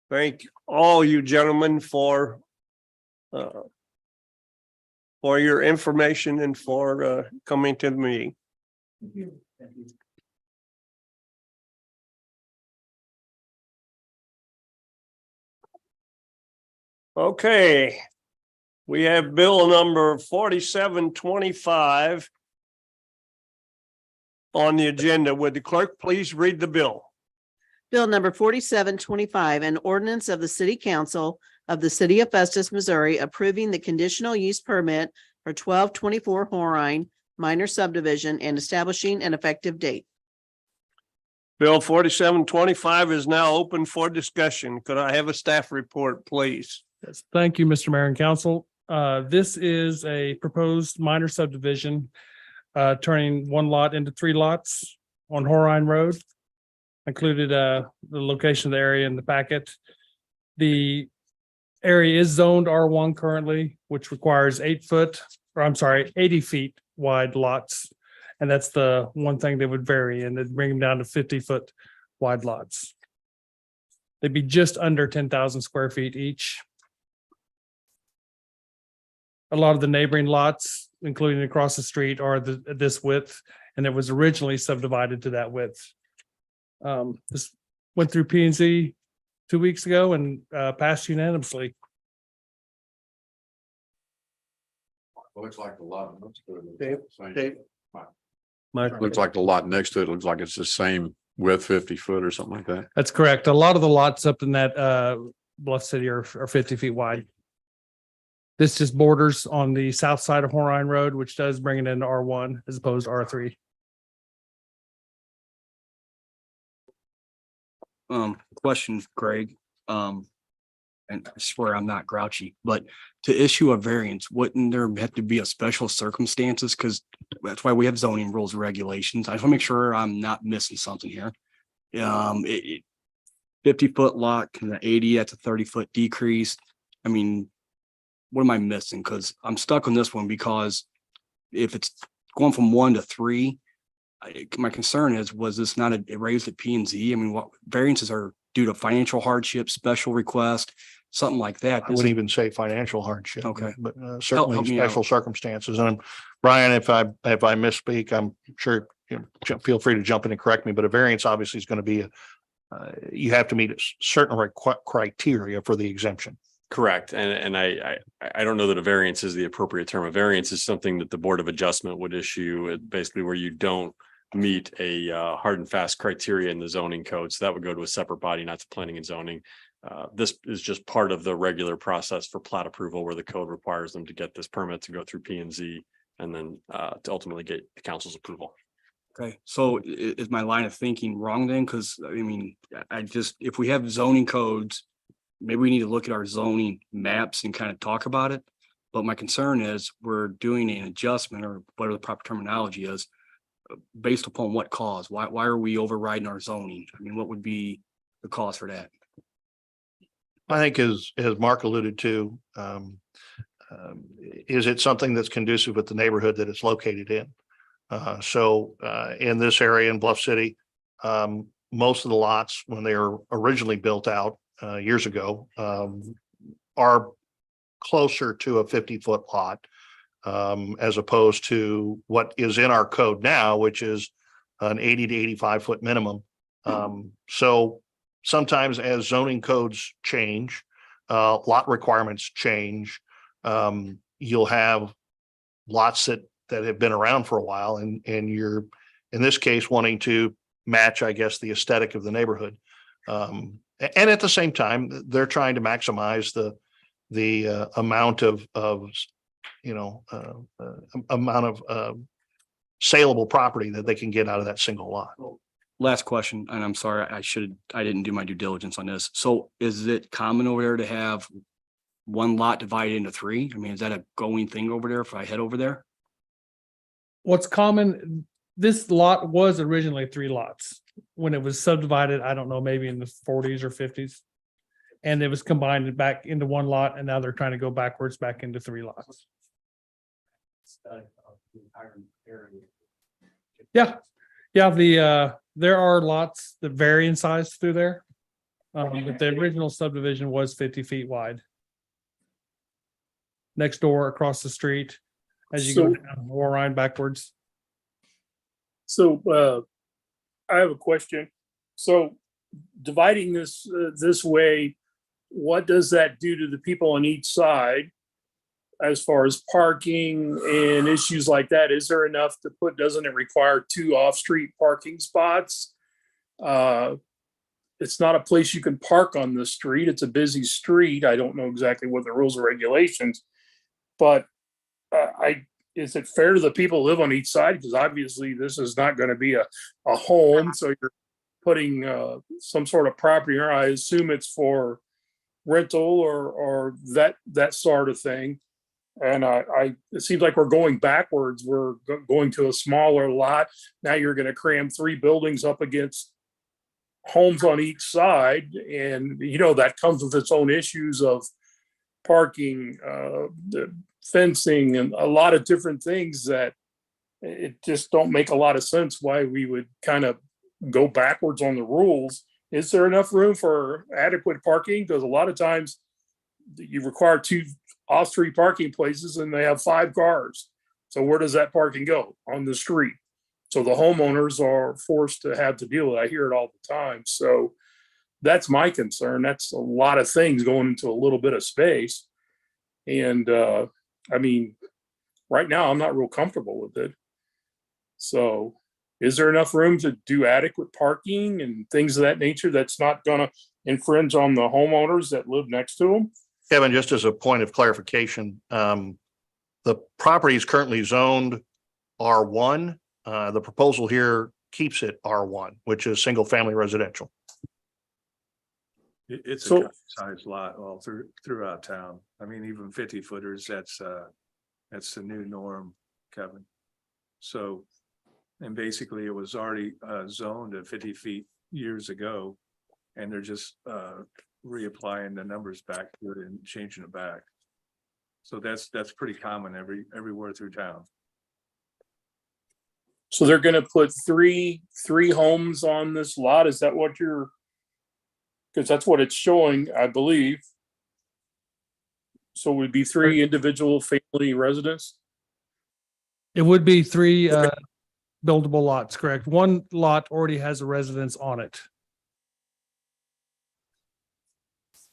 Thank all you gentlemen for your information and for coming to the meeting. Okay, we have bill number 4725 on the agenda. Would the clerk please read the bill? Bill number 4725, an ordinance of the City Council of the City of Festus, Missouri, approving the conditional use permit for 1224 Horine minor subdivision and establishing an effective date. Bill 4725 is now open for discussion. Could I have a staff report, please? Yes, thank you, Mr. Mayor and Council. This is a proposed minor subdivision, turning one lot into 3 lots on Horine Road. Included the location of the area in the packet. The area is zoned R1 currently, which requires 80 feet wide lots. And that's the one thing they would vary, and they'd bring them down to 50-foot wide lots. They'd be just under 10,000 square feet each. A lot of the neighboring lots, including across the street, are this width, and it was originally subdivided to that width. This went through P and Z 2 weeks ago and passed unanimously. Looks like the lot. Dave? Looks like the lot next to it looks like it's the same width, 50 foot or something like that. That's correct. A lot of the lots up in that Bluff City are 50 feet wide. This just borders on the south side of Horine Road, which does bring it into R1 as opposed to R3. Question, Greg. And I swear I'm not grouchy, but to issue a variance, wouldn't there have to be a special circumstances? Because that's why we have zoning rules and regulations. I just want to make sure I'm not missing something here. 50-foot lot, can the 80, that's a 30-foot decrease. I mean, what am I missing? Because I'm stuck on this one, because if it's going from 1 to 3, my concern is, was this not raised at P and Z? I mean, what variances are due to financial hardship, special request, something like that? I wouldn't even say financial hardship. Okay. But help certainly me special out. circumstances. And Brian, if I misspeak, I'm sure, feel free to jump in and correct me, but a variance obviously is going to be, you have to meet certain criteria for the exemption. Correct. And I don't know that a variance is the appropriate term. A variance is something that the Board of Adjustment would issue, basically where you don't meet a hard and fast criteria in the zoning code. So that would go to a separate body, not to planning and zoning. This is just part of the regular process for plat approval, where the code requires them to get this permit to go through P and Z and then to ultimately get the council's approval. Okay, so is my line of thinking wrong then? Because I mean, if we have zoning codes, maybe we need to look at our zoning maps and kind of talk about it. But my concern is, we're doing an adjustment, or whatever the proper terminology is, based upon what cause? Why are we overriding our zoning? I mean, what would be the cause for that? I think as Mark alluded to, is it something that's conducive with the neighborhood that it's located in? So in this area in Bluff City, most of the lots, when they were originally built out years ago, are closer to a 50-foot lot, as opposed to what is in our code now, which is an 80 to 85-foot minimum. So sometimes as zoning codes change, lot requirements change, you'll have lots that have been around for a while, and you're, in this case, wanting to match, I guess, the aesthetic of the neighborhood. And at the same time, they're trying to maximize the amount of saleable property that they can get out of that single lot. Last question, and I'm sorry, I didn't do my due diligence on this. So is it common over there to have one lot divided into 3? I mean, is that a going thing over there if I head over there? What's common, this lot was originally 3 lots. When it was subdivided, I don't know, maybe in the 40s or 50s. And it was combined back into 1 lot, and now they're trying to go backwards back into 3 lots. Yeah, there are lots that vary in size through there. But the original subdivision was 50 feet wide. Next door across the street, as you go down Warren backwards. So I have a question. So dividing this this way, what does that do to the people on each side as far as parking and issues like that? Is there enough to put, doesn't it require 2 off-street parking spots? It's not a place you can park on the street. It's a busy street. I don't know exactly what the rules and regulations, but is it fair to the people who live on each side? Because obviously this is not going to be a home. So you're putting some sort of property, or I assume it's for rental or that sort of thing. And it seems like we're going backwards. We're going to a smaller lot. Now you're going to cram 3 buildings up against homes on each side. And, you know, that comes with its own issues of parking, the fencing, and a lot of different things that it just don't make a lot of sense why we would kind of go backwards on the rules. Is there enough room for adequate parking? Because a lot of times you require 2 off-street parking places and they have 5 cars. So where does that parking go? On the street. So the homeowners are forced to have to deal with it. I hear it all the time. So that's my concern. That's a lot of things going into a little bit of space. And I mean, right now I'm not real comfortable with it. So is there enough room to do adequate parking and things of that nature that's not going to infringe on the homeowners that live next to them? Kevin, just as a point of clarification, the property is currently zoned R1. The proposal here keeps it R1, which is single family residential. It's So- a size lot all throughout town. I mean, even 50 footers, that's the new norm, Kevin. So, and basically it was already zoned at 50 feet years ago. And they're just reapplying the numbers back to it and changing it back. So that's pretty common everywhere through town. So they're going to put three homes on this lot. Is that what you're, because that's what it's showing, I believe. So it would be 3 individual family residents. It would be 3 buildable lots, correct? 1 lot already has a residence on it.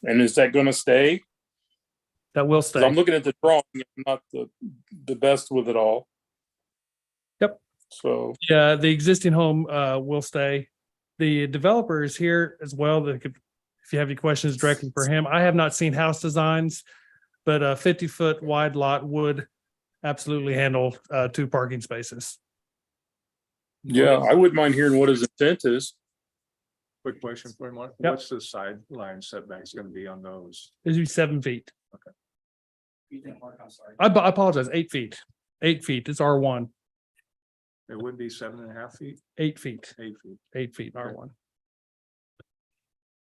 And is that going to stay? That will 'Cause stay. I'm looking at the drawing. I'm not the best with it all. Yep. So Yeah, the existing home will stay. The developer is here as well. That could, if you have any questions directly for him. I have not seen house designs, but a 50-foot wide lot would absolutely handle 2 parking spaces. yeah, I wouldn't mind hearing what his intent is. Quick question for you, Mark. Yep. What's the sideline setbacks going to be on those? It'd be 7 feet. I'm sorry. I apologize, 8 feet. 8 feet. It's R1. It would be 7.5 feet, 8 feet. 8 feet. 8 feet R1.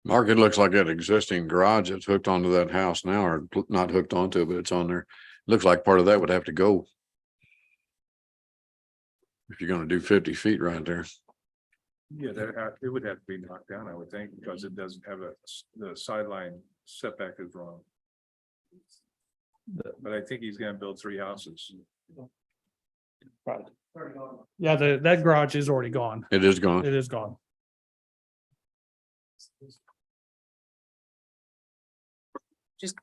Mark, it looks like that existing garage that's hooked onto that house now, or not hooked onto it, but it's on there. Looks like part of that would have to go. If you're gonna do 50 feet right there. Yeah, it would have to be knocked down, I would think, because it doesn't have the sideline setback is wrong. But I think he's gonna build 3 houses. Right. Yeah, that garage is already gone. It is gone. It is gone.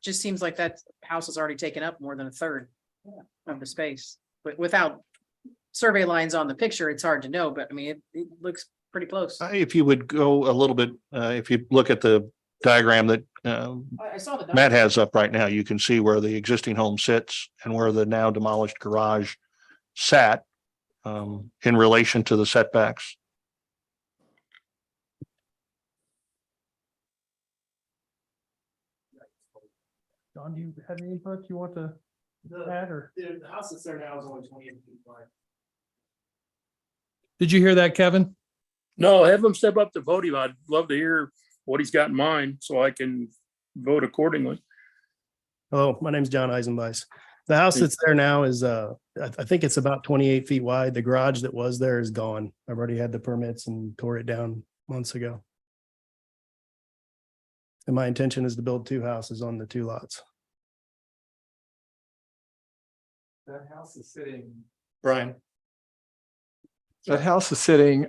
Just seems like that house has already taken up more than a third of the space, but without survey lines on the picture, it's hard to know, but I mean, it looks pretty close. If you would go a little bit, if you look at the diagram that I saw the. Matt has up right now, you can see where the existing home sits and where the now demolished garage sat in relation to the setbacks. John, do you have any input you want to add, or The house that's there now is only 28 feet wide. did you hear that, Kevin? No, have him step up to voting. I'd love to hear what he's got in mind so I can vote accordingly. Hello, my name's John Eisenbeiss. The house that's there now is, I think it's about 28 feet wide. The garage that was there is gone. I've already had the permits and tore it down months ago. And my intention is to build 2 houses on the 2 lots. That house is sitting. Brian? That house is sitting,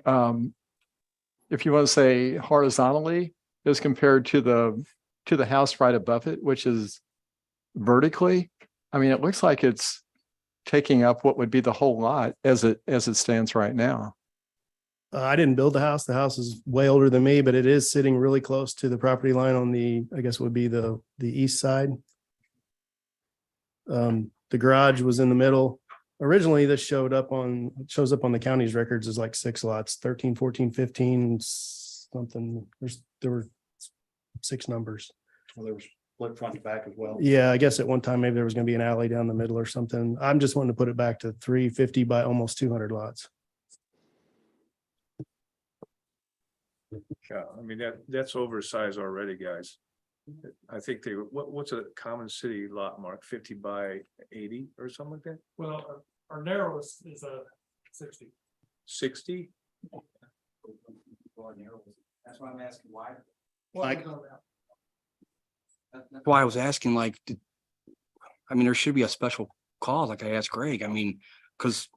if you want to say horizontally, as compared to the house right above it, which is vertically. I mean, it looks like it's taking up what would be the whole lot as it stands right now. I didn't build the house. The house is way older than me, but it is sitting really close to the property line on the, I guess would be the east side. The garage was in the middle. Originally, this shows up on the county's records as like 6 lots, 13, 14, 15, something. There were 6 numbers. Well, there was split front and back as well. Yeah, I guess at one time, maybe there was gonna be an alley down the middle or something. I'm just wanting to put it back to 350 by almost 200 lots. Yeah, I mean, that's oversized already, guys. I think what's a common city lot, Mark, 50 by 80 or something like that? Well, our narrowest is a 60. 60? That's why I'm asking why. Like, that's why I was asking, like, I mean, there should be a special call, like I asked Greg. I mean, because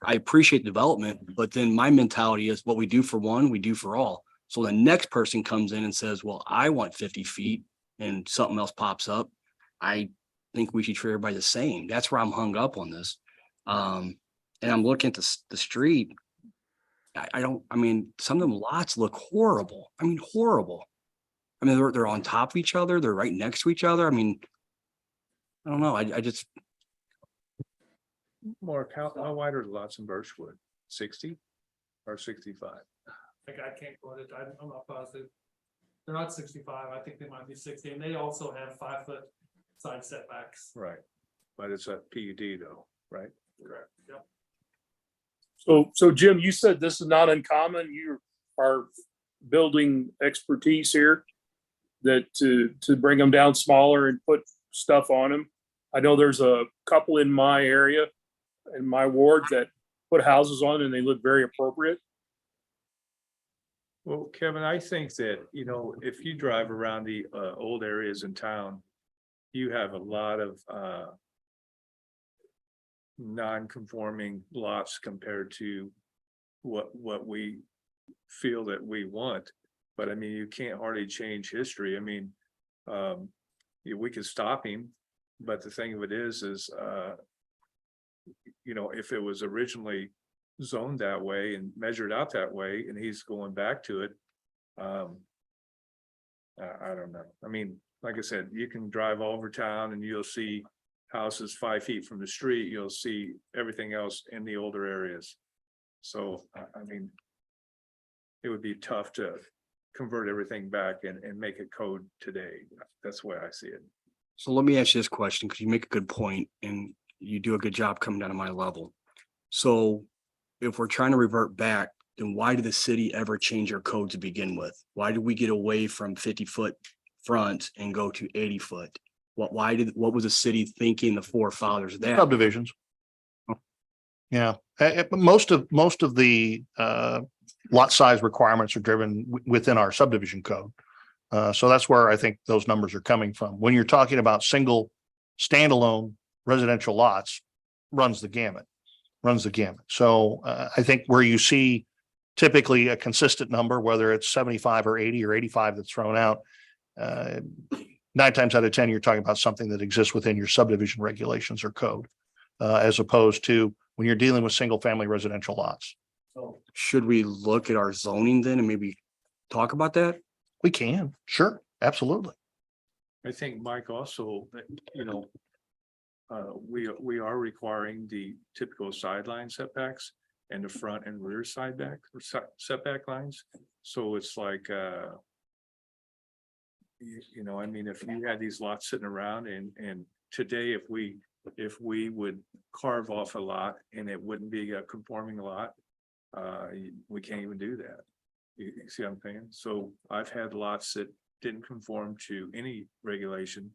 I appreciate development, but then my mentality is what we do for one, we do for all. So the next person comes in and says, well, I want 50 feet and something else pops up. I think we should treat everybody the same. That's where I'm hung up on this. And I'm looking at the street. I mean, some of them lots look horrible. I mean, horrible. I mean, they're on top of each other. They're right next to each other. I mean, I don't know. I just. Mark, how wide are the lots in Birchwood? 60 or 65? I can't quote it. I'm not positive. They're not 65. I think they might be 60. And they also have 5-foot side setbacks. Right. But it's a PUD though, right? Correct. Yep. So Jim, you said this is not uncommon. You are building expertise here that to bring them down smaller and put stuff on them. I know there's a couple in my area, in my ward, that put houses on and they look very appropriate. Well, Kevin, I think that, if you drive around the old areas in town, you have a lot of non-conforming lots compared to what we feel that we want. But I mean, you can't hardly change history. I mean, we could stop him, but the thing of it is if it was originally zoned that way and measured out that way, and he's going back to it, I don't know. I mean, like I said, you can drive all over town and you'll see houses 5 feet from the street. You'll see everything else in the older areas. So, I mean, it would be tough to convert everything back and make it code today. That's the way I see it. So let me ask you this question, because you make a good point and you do a good job coming down to my level. So if we're trying to revert back, then why did the city ever change our code to begin with? Why did we get away from 50-foot front and go to 80-foot? What was the city thinking, the forefathers of that? Subdivisions. Yeah, most of the lot size requirements are driven within our subdivision code. So that's where I think those numbers are coming from. When you're talking about single standalone residential lots, runs the gamut. So I think where you see typically a consistent number, whether it's 75 or 80 or 85 that's thrown out, 9 times out of 10, you're talking about something that exists within your subdivision regulations or code, as opposed to when you're dealing with single family residential lots. So should we look at our zoning then and maybe talk about that? We can, sure, absolutely. I think, Mike, also, we are requiring the typical sideline setbacks and the front and rear setback lines. So it's like, I mean, if you had these lots sitting around and today, if we would carve off a lot and it wouldn't be a conforming lot, we can't even do that. You see what I'm saying? So I've had lots that didn't conform to any regulation,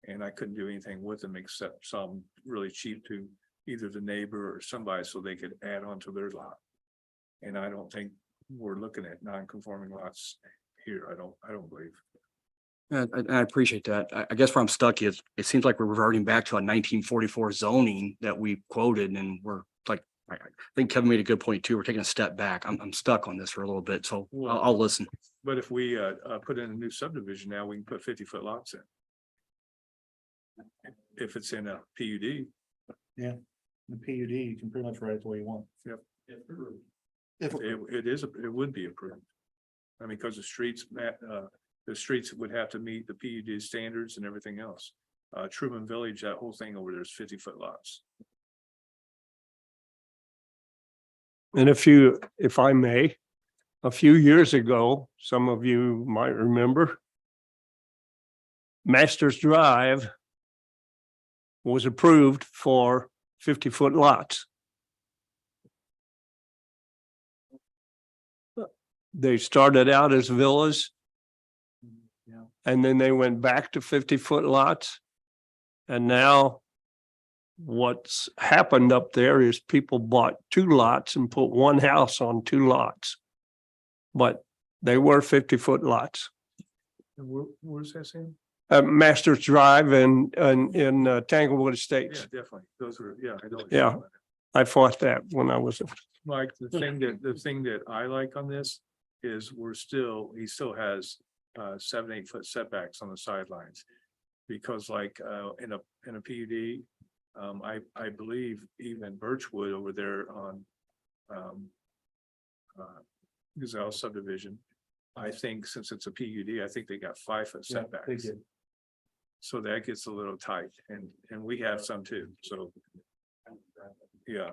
and I couldn't do anything with them except some really cheap to either the neighbor or somebody so they could add on to their lot. And I don't think we're looking at non-conforming lots here. I don't believe. I appreciate that. I guess where I'm stuck is, it seems like we're reverting back to a 1944 zoning that we quoted, and we're like, I think Kevin made a good point too. We're taking a step back. I'm stuck on this for a little bit, so I'll listen. But if we put in a new subdivision now, we can put 50-foot lots in. If it's in a PUD. Yeah, the PUD, you can pretty much write it the way you want. Yep. It would be approved. I mean, because the streets would have to meet the PUD standards and everything else. Truman Village, that whole thing over there is 50-foot lots. And if I may, a few years ago, some of you might remember, Masters Drive was approved for 50-foot lots. They started out as villas. And then they went back to 50-foot lots. And now what's happened up there is people bought 2 lots and put 1 house on 2 lots. But they were 50-foot lots. Where's that saying? Masters Drive and in Tanglewood Estates. Yeah, definitely. Those were, yeah. I know. Yeah, I fought that when I was. Like the thing that I like on this is he still has 7-8 foot setbacks on the sidelines. Because like in a PUD, I believe even Birchwood over there on Gazelle subdivision, I think since it's a PUD, I think they got 5-foot setbacks. So that gets a little tight, and we have some too, so. Yeah,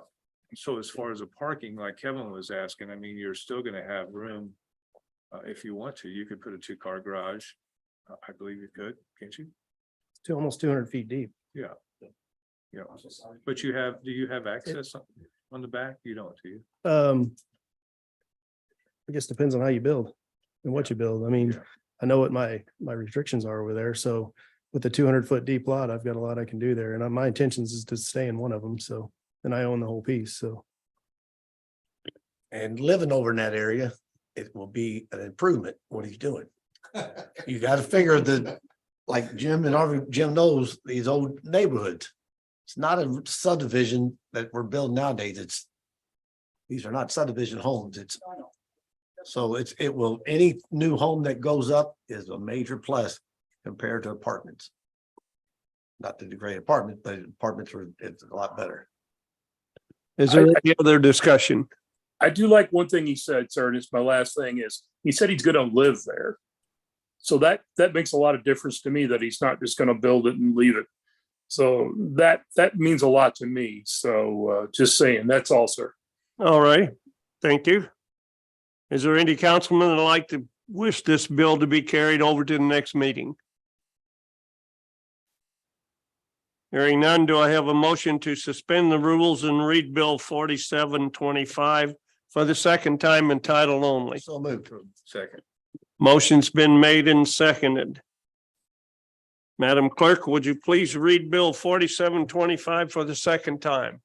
so as far as the parking, like Kevin was asking, I mean, you're still gonna have room. If you want to, you could put a 2-car garage. I believe you could, can't you? To almost 200 feet deep. Yeah. Yeah, but do you have access on the back? You don't, do you? I guess depends on how you build and what you build. I mean, Yeah. I know what my restrictions are over there, so with the 200-foot deep lot, I've got a lot I can do there, and my intentions is to stay in one of them, so, and I own the whole piece, so. And living over in that area, it will be an improvement, what he's doing. You gotta figure that, like Jim knows these old neighborhoods. It's not a subdivision that we're building nowadays. These are not subdivision homes. Any new home that goes up is a major plus compared to apartments. Not to degrade apartments, but it's a lot better. Is there any other discussion? I do like one thing he said, sir, and it's my last thing, is he said he's gonna live there. So that makes a lot of difference to me, that he's not just gonna build it and leave it. So that means a lot to me. So just saying, that's all, sir. All right, thank you. Is there any councilman that'd like to wish this bill to be carried over to the next meeting? Hearing none, do I have a motion to suspend the rules and read Bill 4725 for the second time in title only? So moved. Second. Motion's been made and seconded. Madam Clerk, would you please read Bill 4725 for the second time?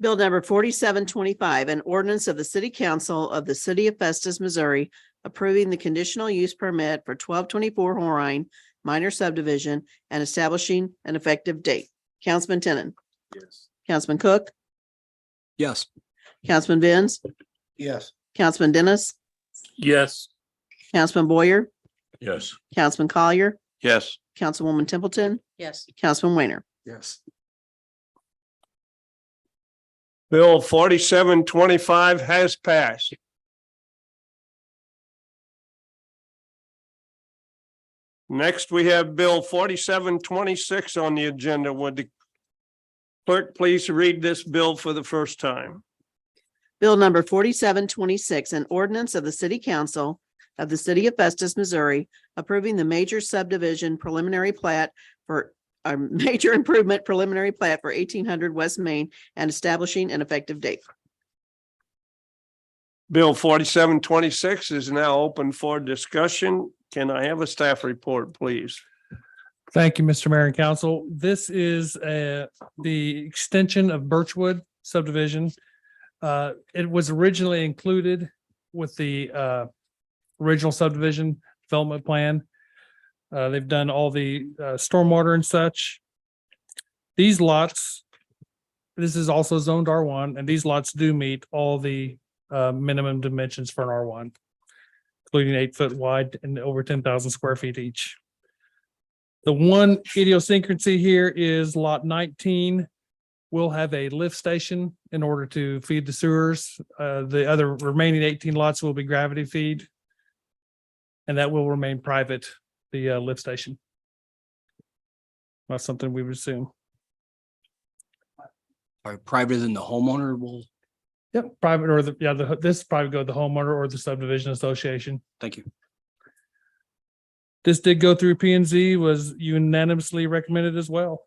Bill number 4725, an ordinance of the City Council of the City of Festus, Missouri, approving the conditional use permit for 1224 Horine minor subdivision and establishing an effective date. Councilman Tenen, Yes. Councilman Cook, Yes. Councilman Benz, Yes. Councilman Dennis, Yes. Councilman Boyer, Yes. Councilman Collier, Yes. Councilwoman Templeton, Yes. Councilman Weiner. Yes. Bill 4725 has passed. Next, we have Bill 4726 on the agenda. Would the clerk please read this bill for the first time? Bill number 4726, an ordinance of the City Council of the City of Festus, Missouri, approving the major subdivision preliminary plat for a major improvement preliminary plat for 1800 West Main and establishing an effective date. Bill 4726 is now open for discussion. Can I have a staff report, please? Thank you, Mr. Mayor and Council. This is the extension of Birchwood subdivision. It was originally included with the original subdivision development plan. They've done all the stormwater and such. These lots, this is also zoned R1, and these lots do meet all the minimum dimensions for an R1, including 8 foot wide and over 10,000 square feet each. The one idiosyncrasy here is lot 19 will have a lift station in order to feed the sewers. The other remaining 18 lots will be gravity feed. And that will remain private, the lift station. That's something we would assume. Are private in the homeowner will, Yep, private or this probably go to the homeowner or the subdivision association. thank you. This did go through P and Z, was unanimously recommended as well.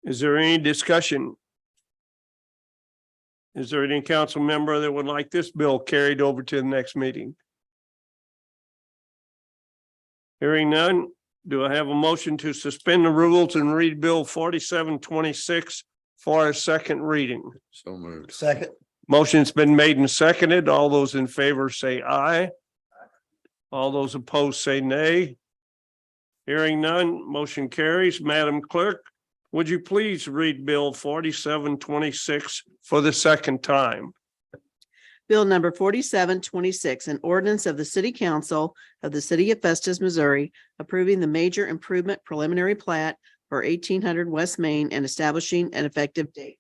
Is there any discussion? Is there any council member that would like this bill carried over to the next meeting? Hearing none, do I have a motion to suspend the rules and read Bill 4726 for a second reading? So moved. Second. Motion's been made and seconded. All those in favor say aye. All those opposed say nay. Hearing none, motion carries. Madam Clerk, would you please read Bill 4726 for the second time? Bill number 4726, an ordinance of the City Council of the City of Festus, Missouri, approving the major improvement preliminary plat for 1800 West Main and establishing an effective date.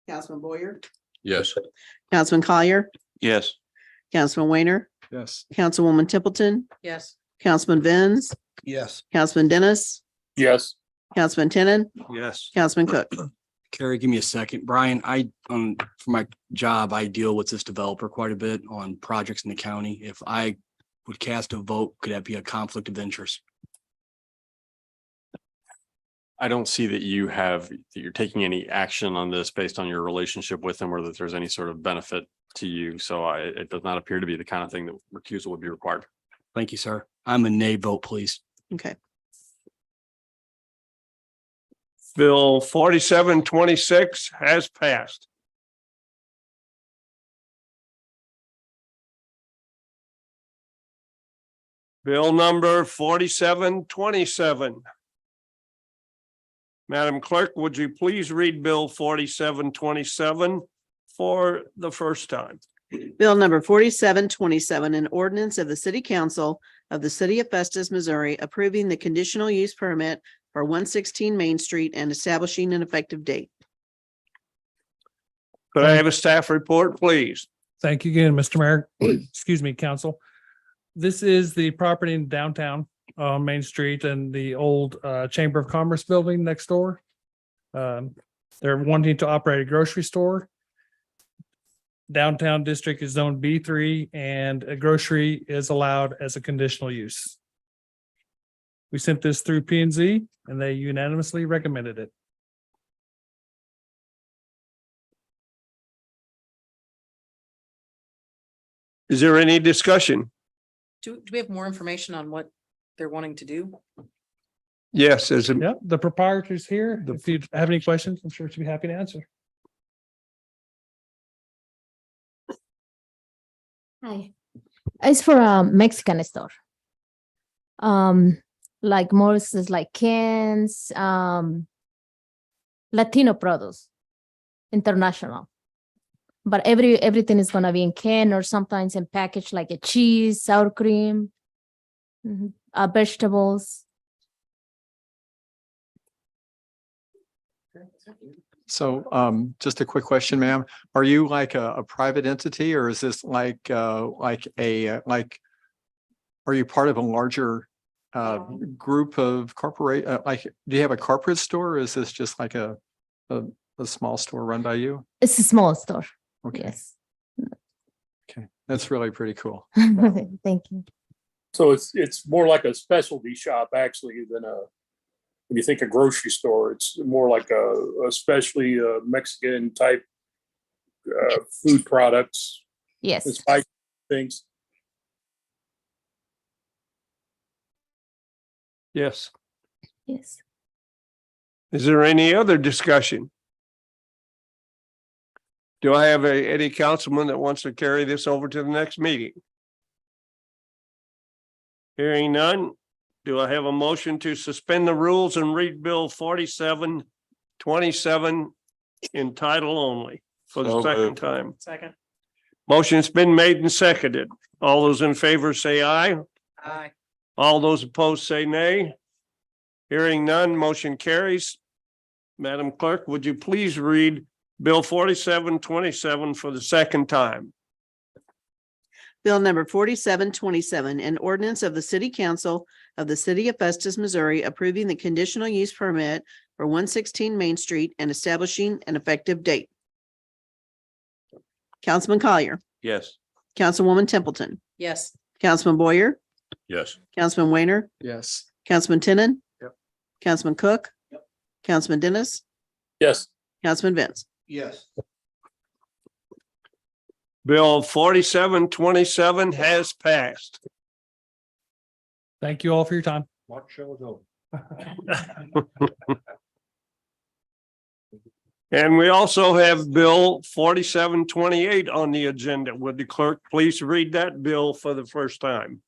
Councilman Boyer, Yes. Councilman Collier, Yes. Councilman Weiner, Yes. Councilwoman Templeton, Yes. Councilman Venz, Yes. Councilman Dennis, Yes. Councilman Tenon, Yes. Councilman Cook. Carrie, give me a second. Brian, for my job, I deal with this developer quite a bit on projects in the county. If I would cast a vote, could that be a conflict of interest? I don't see that you're taking any action on this based on your relationship with him or that there's any sort of benefit to you. So it does not appear to be the kind of thing that recusal would be required. Thank you, sir. I'm a nay vote, please. Okay. Bill 4726 has passed. Bill number 4727. Madam Clerk, would you please read Bill 4727 for the first time? Bill number 4727, an ordinance of the City Council of the City of Festus, Missouri, approving the conditional use permit for 116 Main Street and establishing an effective date. Could I have a staff report, please? Thank you again, Mr. Mayor. Excuse me, council. This is the property in downtown Main Street and the old Chamber of Commerce building next door. They're wanting to operate a grocery store. Downtown district is zone B3 and a grocery is allowed as a conditional use. We sent this through P and Z and they unanimously recommended it. Is there any discussion? Do we have more information on what they're wanting to do? Yes, as a, Yep, the proprietor's here. If you have any questions, I'm sure she'll be happy to answer. Hi. It's for a Mexican store. Like more is like cans, Latino products, international. But everything is gonna be in can or sometimes in package like a cheese, sour cream, vegetables. So just a quick question, ma'am. Are you like a private entity or is this like are you part of a larger group of corporate, like, do you have a corporate store or is this just like a small store run by you? It's a small store. Okay. Yes. Okay, that's really pretty cool. Thank you. So it's more like a specialty shop actually than when you think of grocery store, it's more like especially Mexican type food products. Yes. And spice things. yes. Yes. Is there any other discussion? Do I have any councilman that wants to carry this over to the next meeting? Hearing none, do I have a motion to suspend the rules and read Bill 4727 in title only for the So second moved. time? Second. Motion's been made and seconded. All those in favor say aye. Aye. All those opposed say nay. Hearing none, motion carries. Madam Clerk, would you please read Bill 4727 for the second time? Bill number 4727, an ordinance of the City Council of the City of Festus, Missouri, approving the conditional use permit for 116 Main Street and establishing an effective date. Councilman Collier, Yes. Councilwoman Templeton, Yes. Councilman Boyer, Yes. Councilman Weiner, Yes. Councilman Tinnin. Yep. Councilman Cook. Councilman Dennis, Yes. Councilman Vince. Yes. Bill 4727 has passed. Thank you all for your time. Mark show is over. And we also have Bill 4728 on the agenda. Would the clerk please read that bill for the first time?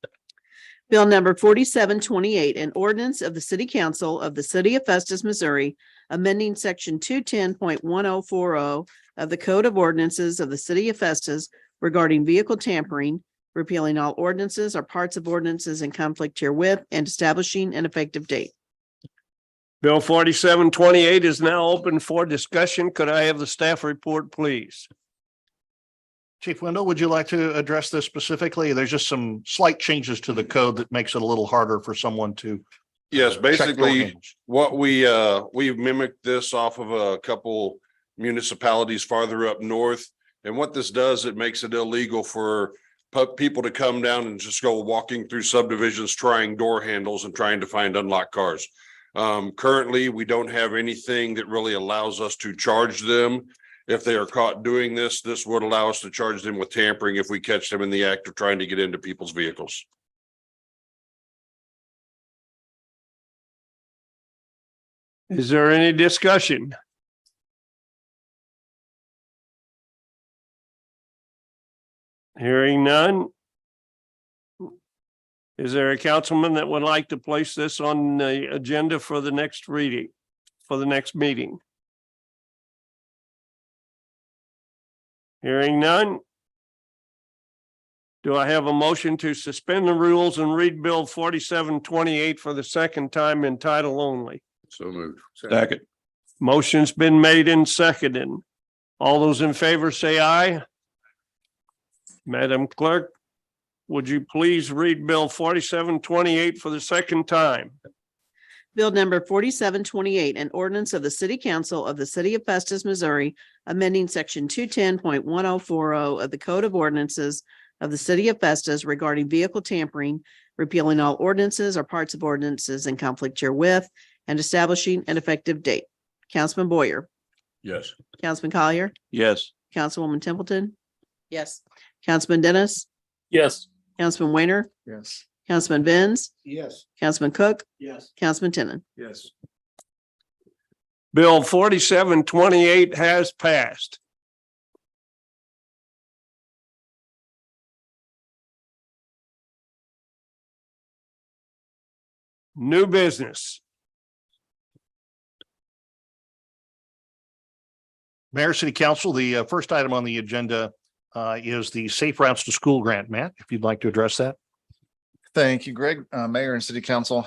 Bill number 4728, an ordinance of the City Council of the City of Festus, Missouri, amending section 210.1040 of the Code of Ordinances of the City of Festus regarding vehicle tampering, repealing all ordinances or parts of ordinances in conflict herewith, and establishing an effective date. Bill 4728 is now open for discussion. Could I have the staff report, please? Chief Wendell, would you like to address this specifically? There's just some slight changes to the code that makes it a little harder for someone to. Yes, check door basically, handles. what we mimicked this off of a couple municipalities farther up north. And what this does, it makes it illegal for people to come down and just go walking through subdivisions, trying door handles and trying to find unlocked cars. Currently, we don't have anything that really allows us to charge them. If they are caught doing this, this would allow us to charge them with tampering if we catch them in the act of trying to get into people's vehicles. Is there any discussion? Hearing none. Is there a councilman that would like to place this on the agenda for the next reading, for the next meeting? Hearing none. Do I have a motion to suspend the rules and read Bill 4728 for the second time in title only? So moved. Second. Motion's been made and seconded. All those in favor say aye. Madam Clerk, would you please read Bill 4728 for the second time? Bill number 4728, an ordinance of the City Council of the City of Festus, Missouri, amending section 210.1040 of the Code of Ordinances of the City of Festus regarding vehicle tampering, repealing all ordinances or parts of ordinances in conflict herewith, and establishing an effective date. Councilman Boyer, Yes. Councilman Collier, Yes. Councilwoman Templeton, Yes. Councilman Dennis, Yes. Councilman Weiner, Yes. Councilman Benz, Yes. Councilman Cook, Yes. Councilman Tinnin. Yes. Bill 4728 has passed. New business. Mayor, City Council, the first item on the agenda is the Safe Routes to School grant. Matt, if you'd like to address that. Thank you, Greg, Mayor and City Council.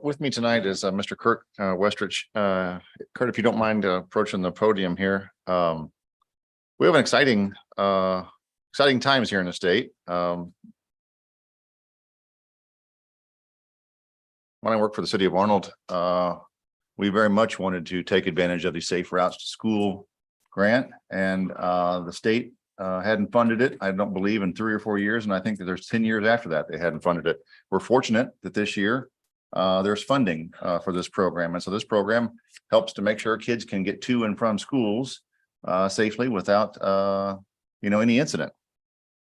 With me tonight is Mr. Kurt Westrich. Kurt, if you don't mind approaching the podium here. We have an exciting times here in the state. When I worked for the city of Arnold, we very much wanted to take advantage of the Safe Routes to School grant, and the state hadn't funded it, I don't believe, in 3 or 4 years, and I think that there's 10 years after that they hadn't funded it. We're fortunate that this year there's funding for this program, and so this program helps to make sure kids can get to and from schools safely without any incident.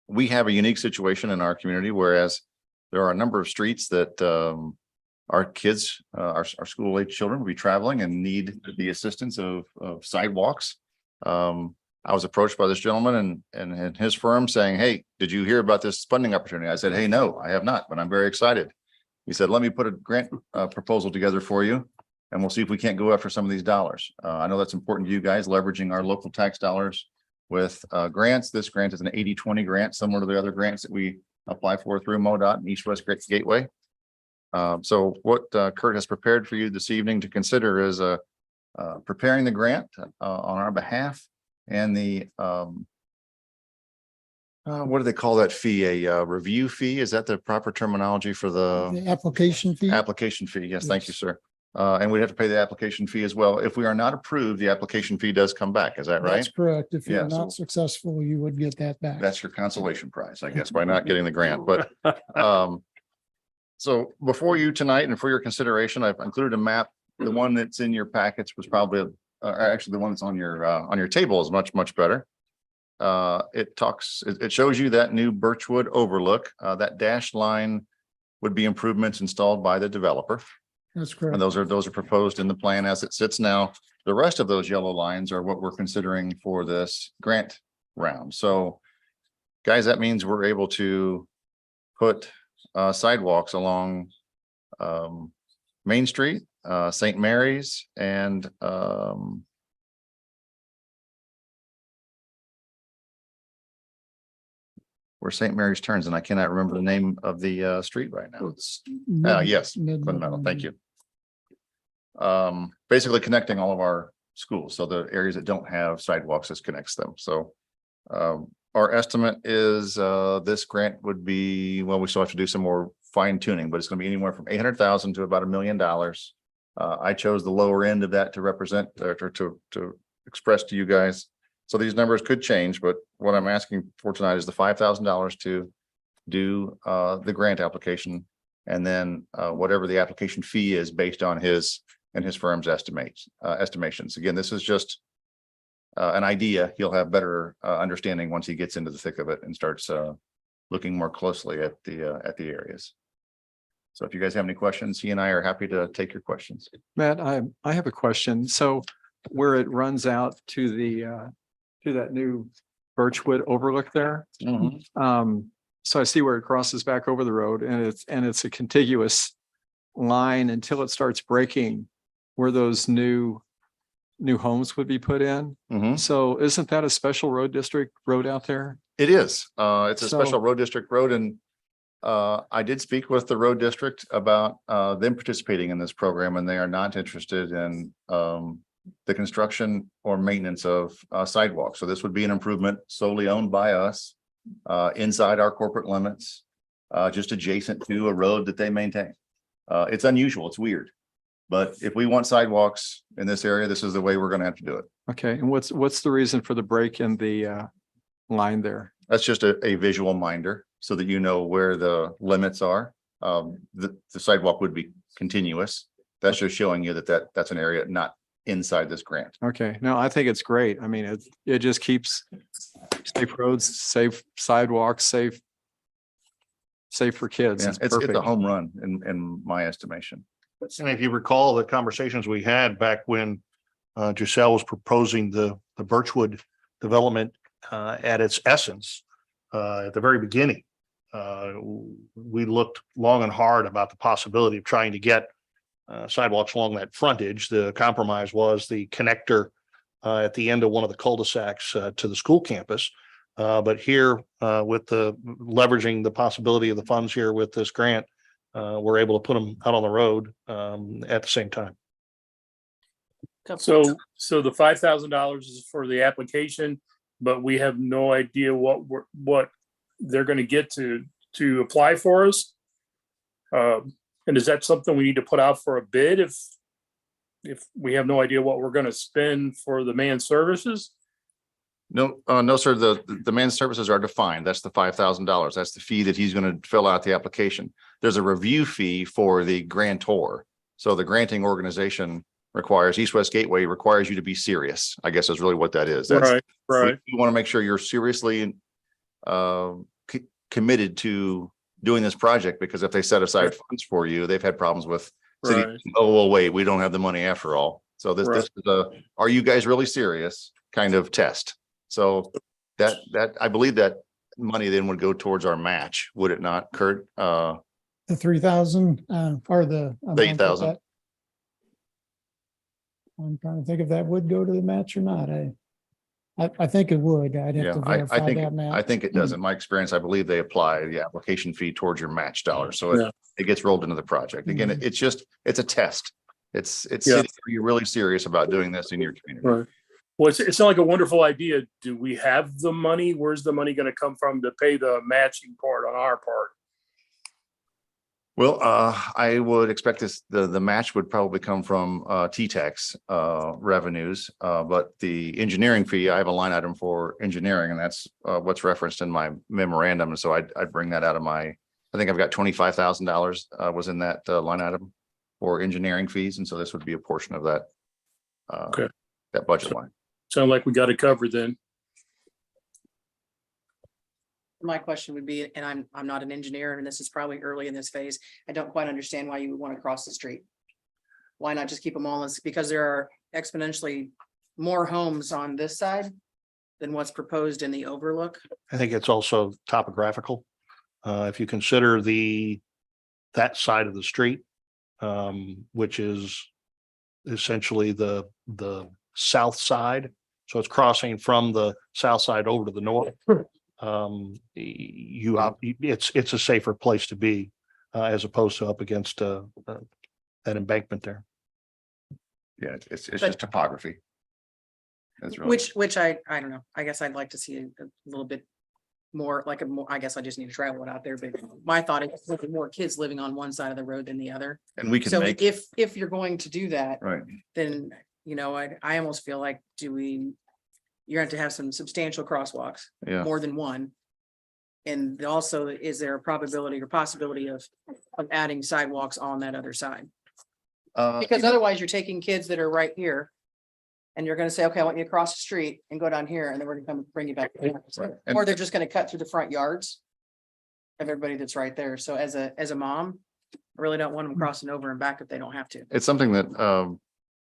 We have a unique situation in our community, whereas there are a number of streets that our kids, our school age children will be traveling and need the assistance of sidewalks. I was approached by this gentleman and his firm saying, hey, did you hear about this funding opportunity? I said, hey, no, I have not, but I'm very excited. He said, let me put a grant proposal together for you, and we'll see if we can't go after some of these dollars. I know that's important to you guys, leveraging our local tax dollars with grants. This grant is an 80-20 grant, similar to the other grants that we apply for through MoDOT and East West Gateway. So what Kurt has prepared for you this evening to consider is preparing the grant on our behalf, and the what do they call that fee? A review fee? Is that the proper terminology for the application fee? application fee? Yes, thank you, sir. And we'd have to pay the application fee as well. If we are not approved, the application fee does come back. Is that right? That's correct. If you're Yeah, so- not successful, you would get that back. That's your consolation prize, I guess, by not getting the grant, but so before you tonight and for your consideration, I've included a map. The one that's in your packets was probably, actually the one that's on your table is much better. It shows you that new Birchwood overlook. That dashed line would be improvements installed by the developer. That's correct. And those are proposed in the plan as it sits now. The rest of those yellow lines are what we're considering for this grant round. So guys, that means we're able to put sidewalks along Main Street, St. Mary's, and where St. Mary's turns, and I cannot remember the name of the street right now. Yes, Glen Meadow, thank you. Basically connecting all of our schools, so the areas that don't have sidewalks, this connects them. So our estimate is this grant would be, well, we still have to do some more fine tuning, but it's going to be anywhere from 800,000 to about $1 million. I chose the lower end of that to represent or to express to you guys. So these numbers could change, but what I'm asking for tonight is the $5,000 to do the grant application, and then whatever the application fee is based on his and his firm's estimations. Again, this is just an idea. He'll have better understanding once he gets into the thick of it and starts looking more closely at the areas. So if you guys have any questions, he and I are happy to take your questions. Matt, I have a question. So where it runs out to the to that new Birchwood overlook there. So I see where it crosses back over the road, and it's a contiguous line until it starts breaking where those new homes would be put in. So isn't that a special road district road out there? It is. It's a So- special road district road, and I did speak with the road district about them participating in this program, and they are not interested in the construction or maintenance of sidewalks. So this would be an improvement solely owned by us inside our corporate limits, just adjacent to a road that they maintain. It's unusual. It's weird. But if we want sidewalks in this area, this is the way we're going to have to do it. Okay, and what's the reason for the break in the line there? That's just a visual minder so that you know where the limits are. The sidewalk would be continuous. That's just showing you that's an area not inside this grant. Okay, no, I think it's great. I mean, it just keeps safe roads, safe sidewalks, safe for kids. Yeah, It's it's a perfect. home run in my estimation. And if you recall the conversations we had back when Giselle was proposing the Birchwood development at its essence, at the very beginning, we looked long and hard about the possibility of trying to get sidewalks along that frontage. The compromise was the connector at the end of one of the cul-de-sacs to the school campus. But here with the leveraging the possibility of the funds here with this grant, we're able to put them out on the road at the same time. So the $5,000 is for the application, but we have no idea what they're going to get to apply for us. And is that something we need to put out for a bid if we have no idea what we're going to spend for the man services? No, sir. The man's services are defined. That's the $5,000. That's the fee that he's going to fill out the application. There's a review fee for the grantor. So the granting organization requires, East West Gateway requires you to be serious, I guess is really what that is. That's, right. You want to make sure you're seriously committed to doing this project, because if they set aside funds for you, they've had problems with city. Right. Oh, well, wait, we don't have the money after all. So this is a, are you guys really serious kind of test? So that, I believe that money then would go towards our match, would it not, Kurt? The 3,000, or the. The 8,000. I'm trying to think if that would go to the match or not. I think it would. I'd Yeah, have to I verify think, that now. I think it does. In my experience, I believe they apply the application fee towards your match dollar. So Yeah. it gets rolled into the project. Again, it's just, it's a test. It's Yeah. you're really serious about doing this in your community. Right. Well, it's not like a wonderful idea. Do we have the money? Where's the money going to come from to pay the matching part on our part? Well, I would expect the match would probably come from T-Tax revenues. But the engineering fee, I have a line item for engineering, and that's what's referenced in my memorandum. And so I'd bring that out of I think I've got $25,000 was in that line item for engineering fees. And so this would be a portion of that Okay. that budget line. Sound like we got it covered then. My question would be, and I'm not an engineer, and this is probably early in this phase. I don't quite understand why you would want to cross the street. Why not just keep them all? It's because there are exponentially more homes on this side than what's proposed in the overlook. I think it's also topographical. If you consider that side of the street, which is essentially the south side. So it's crossing from the south side over to the north. It's a safer place to be as opposed to up against that embankment there. Yeah, it's just topography. That's really. Which I don't know. I guess I'd like to see a little bit more, I guess I just need to travel it out there, but my thought is there's more kids living on one side of the road than the other. And we can So make. if you're going to do that, Right. then, I almost feel like you're going to have some substantial crosswalks, Yeah. more than one. And also, is there a probability or possibility of adding sidewalks on that other side? Because otherwise you're taking kids that are right here and you're going to say, okay, I want you to cross the street and go down here, and then we're going to come bring you back. Right. Or they're just going to cut through the front yards of everybody that's right there. So as a mom, I really don't want them crossing over and back if they don't have to. It's something that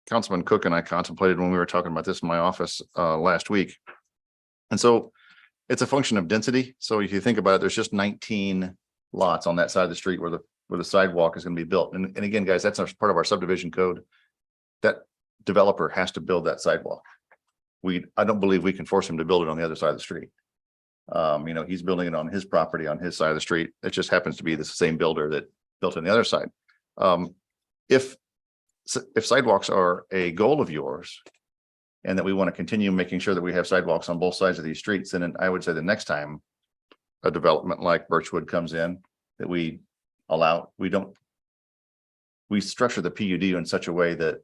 Councilman Cook and I contemplated when we were talking about this in my office last week. And so it's a function of density. So if you think about it, there's just 19 lots on that side of the street where the sidewalk is going to be built. And again, guys, that's part of our subdivision code. That developer has to build that sidewalk. I don't believe we can force him to build it on the other side of the street. He's building it on his property, on his side of the street. It just happens to be the same builder that built on the other side. If sidewalks are a goal of yours and that we want to continue making sure that we have sidewalks on both sides of these streets, then I would say the next time a development like Birchwood comes in, that we structure the PUD in such a way that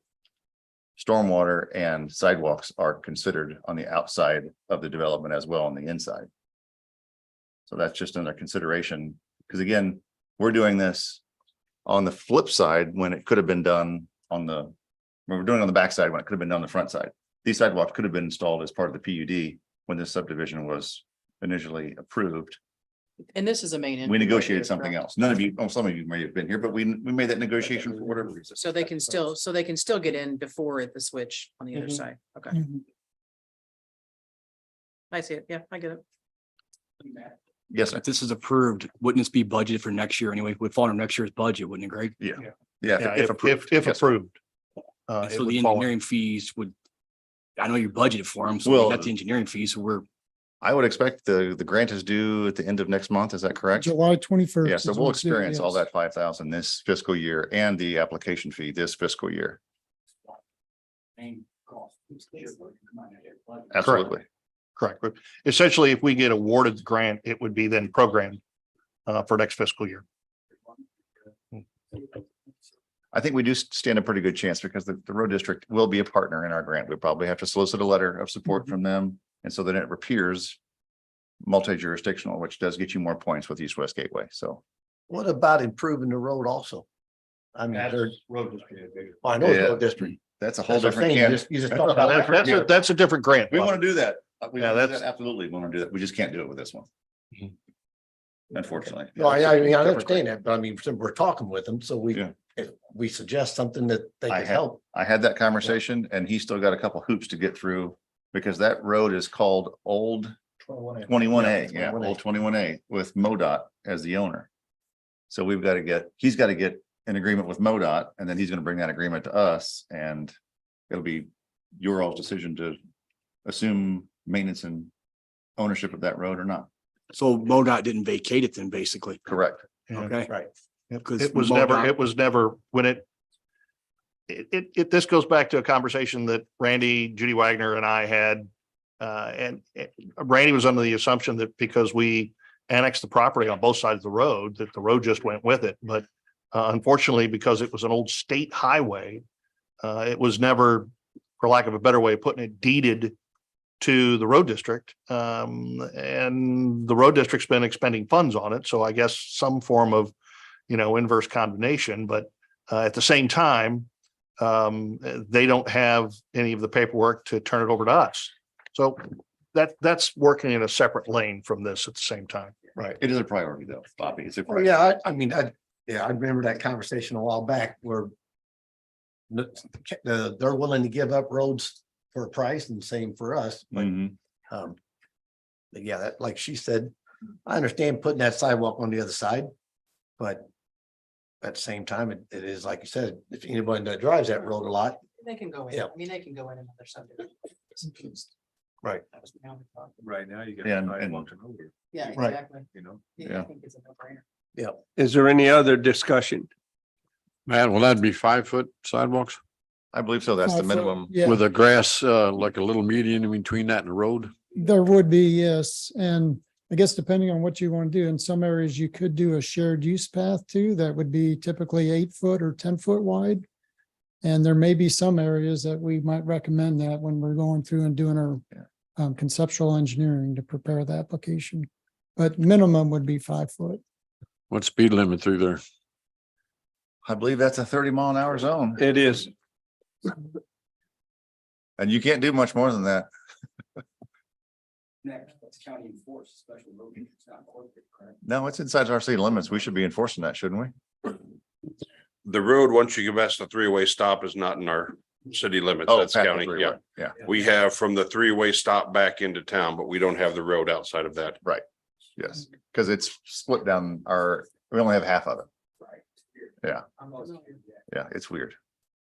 stormwater and sidewalks are considered on the outside of the development as well on the inside. So that's just under consideration, because again, we're doing this on the flip side when it could have been done when we're doing it on the back side when it could have been done on the front side. These sidewalks could have been installed as part of the PUD when this subdivision was initially approved. And this is a main. We negotiated something else. None of you, some of you may have been here, but we made that negotiation for whatever reason. So they can still get in before the switch on the other side. Okay. I see it. Yeah, I get it. Yes, If this is approved, wouldn't this be budgeted for next year anyway? Would fall under next year's budget, wouldn't it, Greg? yeah. If approved. If Yes, sir. approved. it So would the fall- engineering fees I know you budgeted for them, so Well, we got the engineering fees, so I would expect the grant is due at the end of next month. Is that correct? July 21st. Yeah, so is we'll when it's due, experience all yes. that 5,000 this fiscal year and the application fee this fiscal year. Absolutely. Correct. But essentially, if we get awarded the grant, it would be then programmed for next fiscal year. I think we do stand a pretty good chance because the road district will be a partner in our grant. We probably have to solicit a letter of support from them. And so then it appears multi-jurisdictional, which does get you more points with East West Gateway. So. What about improving the road also? I mean, Road district. I know it's Yeah. road district. That's a whole That's what I'm different saying. can. You just talked about That's a different grant. We want to do that. We Yeah, wanna do that's- that. Absolutely. We want to do that. We just can't do it with this one. Mhm. Unfortunately. No, I mean, I Different understand that, but I mean, we're talking with them, so Yeah. if we suggest something that they I can had- help. I had that conversation and he's still got a couple hoops to get through Because that road is called Old 21A, yeah, Old 21A with MoDOT as the owner. So he's got to get an agreement with MoDOT, and then he's going to bring that agreement to us, and it'll be your all's decision to assume maintenance and ownership of that road or not. So MoDOT didn't vacate it then, basically. Correct. Okay. Right. Because It was never, when this goes back to a conversation that Randy, Judy Wagner and I had. And Randy was under the assumption that because we annexed the property on both sides of the road, that the road just went with it. But unfortunately, because it was an old state highway, it was never, for lack of a better way of putting it, deeded to the road district. And the road district's been expending funds on it. So I guess some form of, inverse condemnation, but at the same time, they don't have any of the paperwork to turn it over to us. So that's working in a separate lane from this at the same time. Right. It is a priority though, Bobby. It's a Well, priority. I remember that conversation a while back where they're willing to give up roads for a price, and the same for us. But Mhm. but yeah, that, like she said, I understand putting that sidewalk on the other side, but at the same time, it is like you said, if anybody that drives that road a lot, They can go in. Yeah. I mean, they can go in another subdivision. right? Right now, you Yeah, got. and- over, Yeah, Right. exactly. you know? Yeah. I think it's a no-brainer. Yeah. Is there any other discussion? Man, will that be 5-foot sidewalks I believe so. That's the 5 foot, minimum. Yeah, with a grass, like a little median in between that and the road? there would be, yes. And I guess depending on what you want to do, in some areas you could do a shared use path too. That would be typically 8 foot or 10 foot wide. And there may be some areas that we might recommend that when we're going through and doing our conceptual engineering to prepare the application. But minimum would be 5 foot. What speed limit through there? I believe that's a 30-mile-an-hour zone, It is. and you can't do much more than that. Next, that's county enforced special road. It's not corporate, correct? No, it's inside our city limits. We should be enforcing that, shouldn't we? The road, once you get past the three-way stop, is not in our city limits. Oh, That's past the county, freeway. yeah. Yeah, We have from the three-way stop back into town, but we don't have the road outside of that. yes, because it's split down we only have half of it. Right. Yeah. Almost. Yeah, it's weird.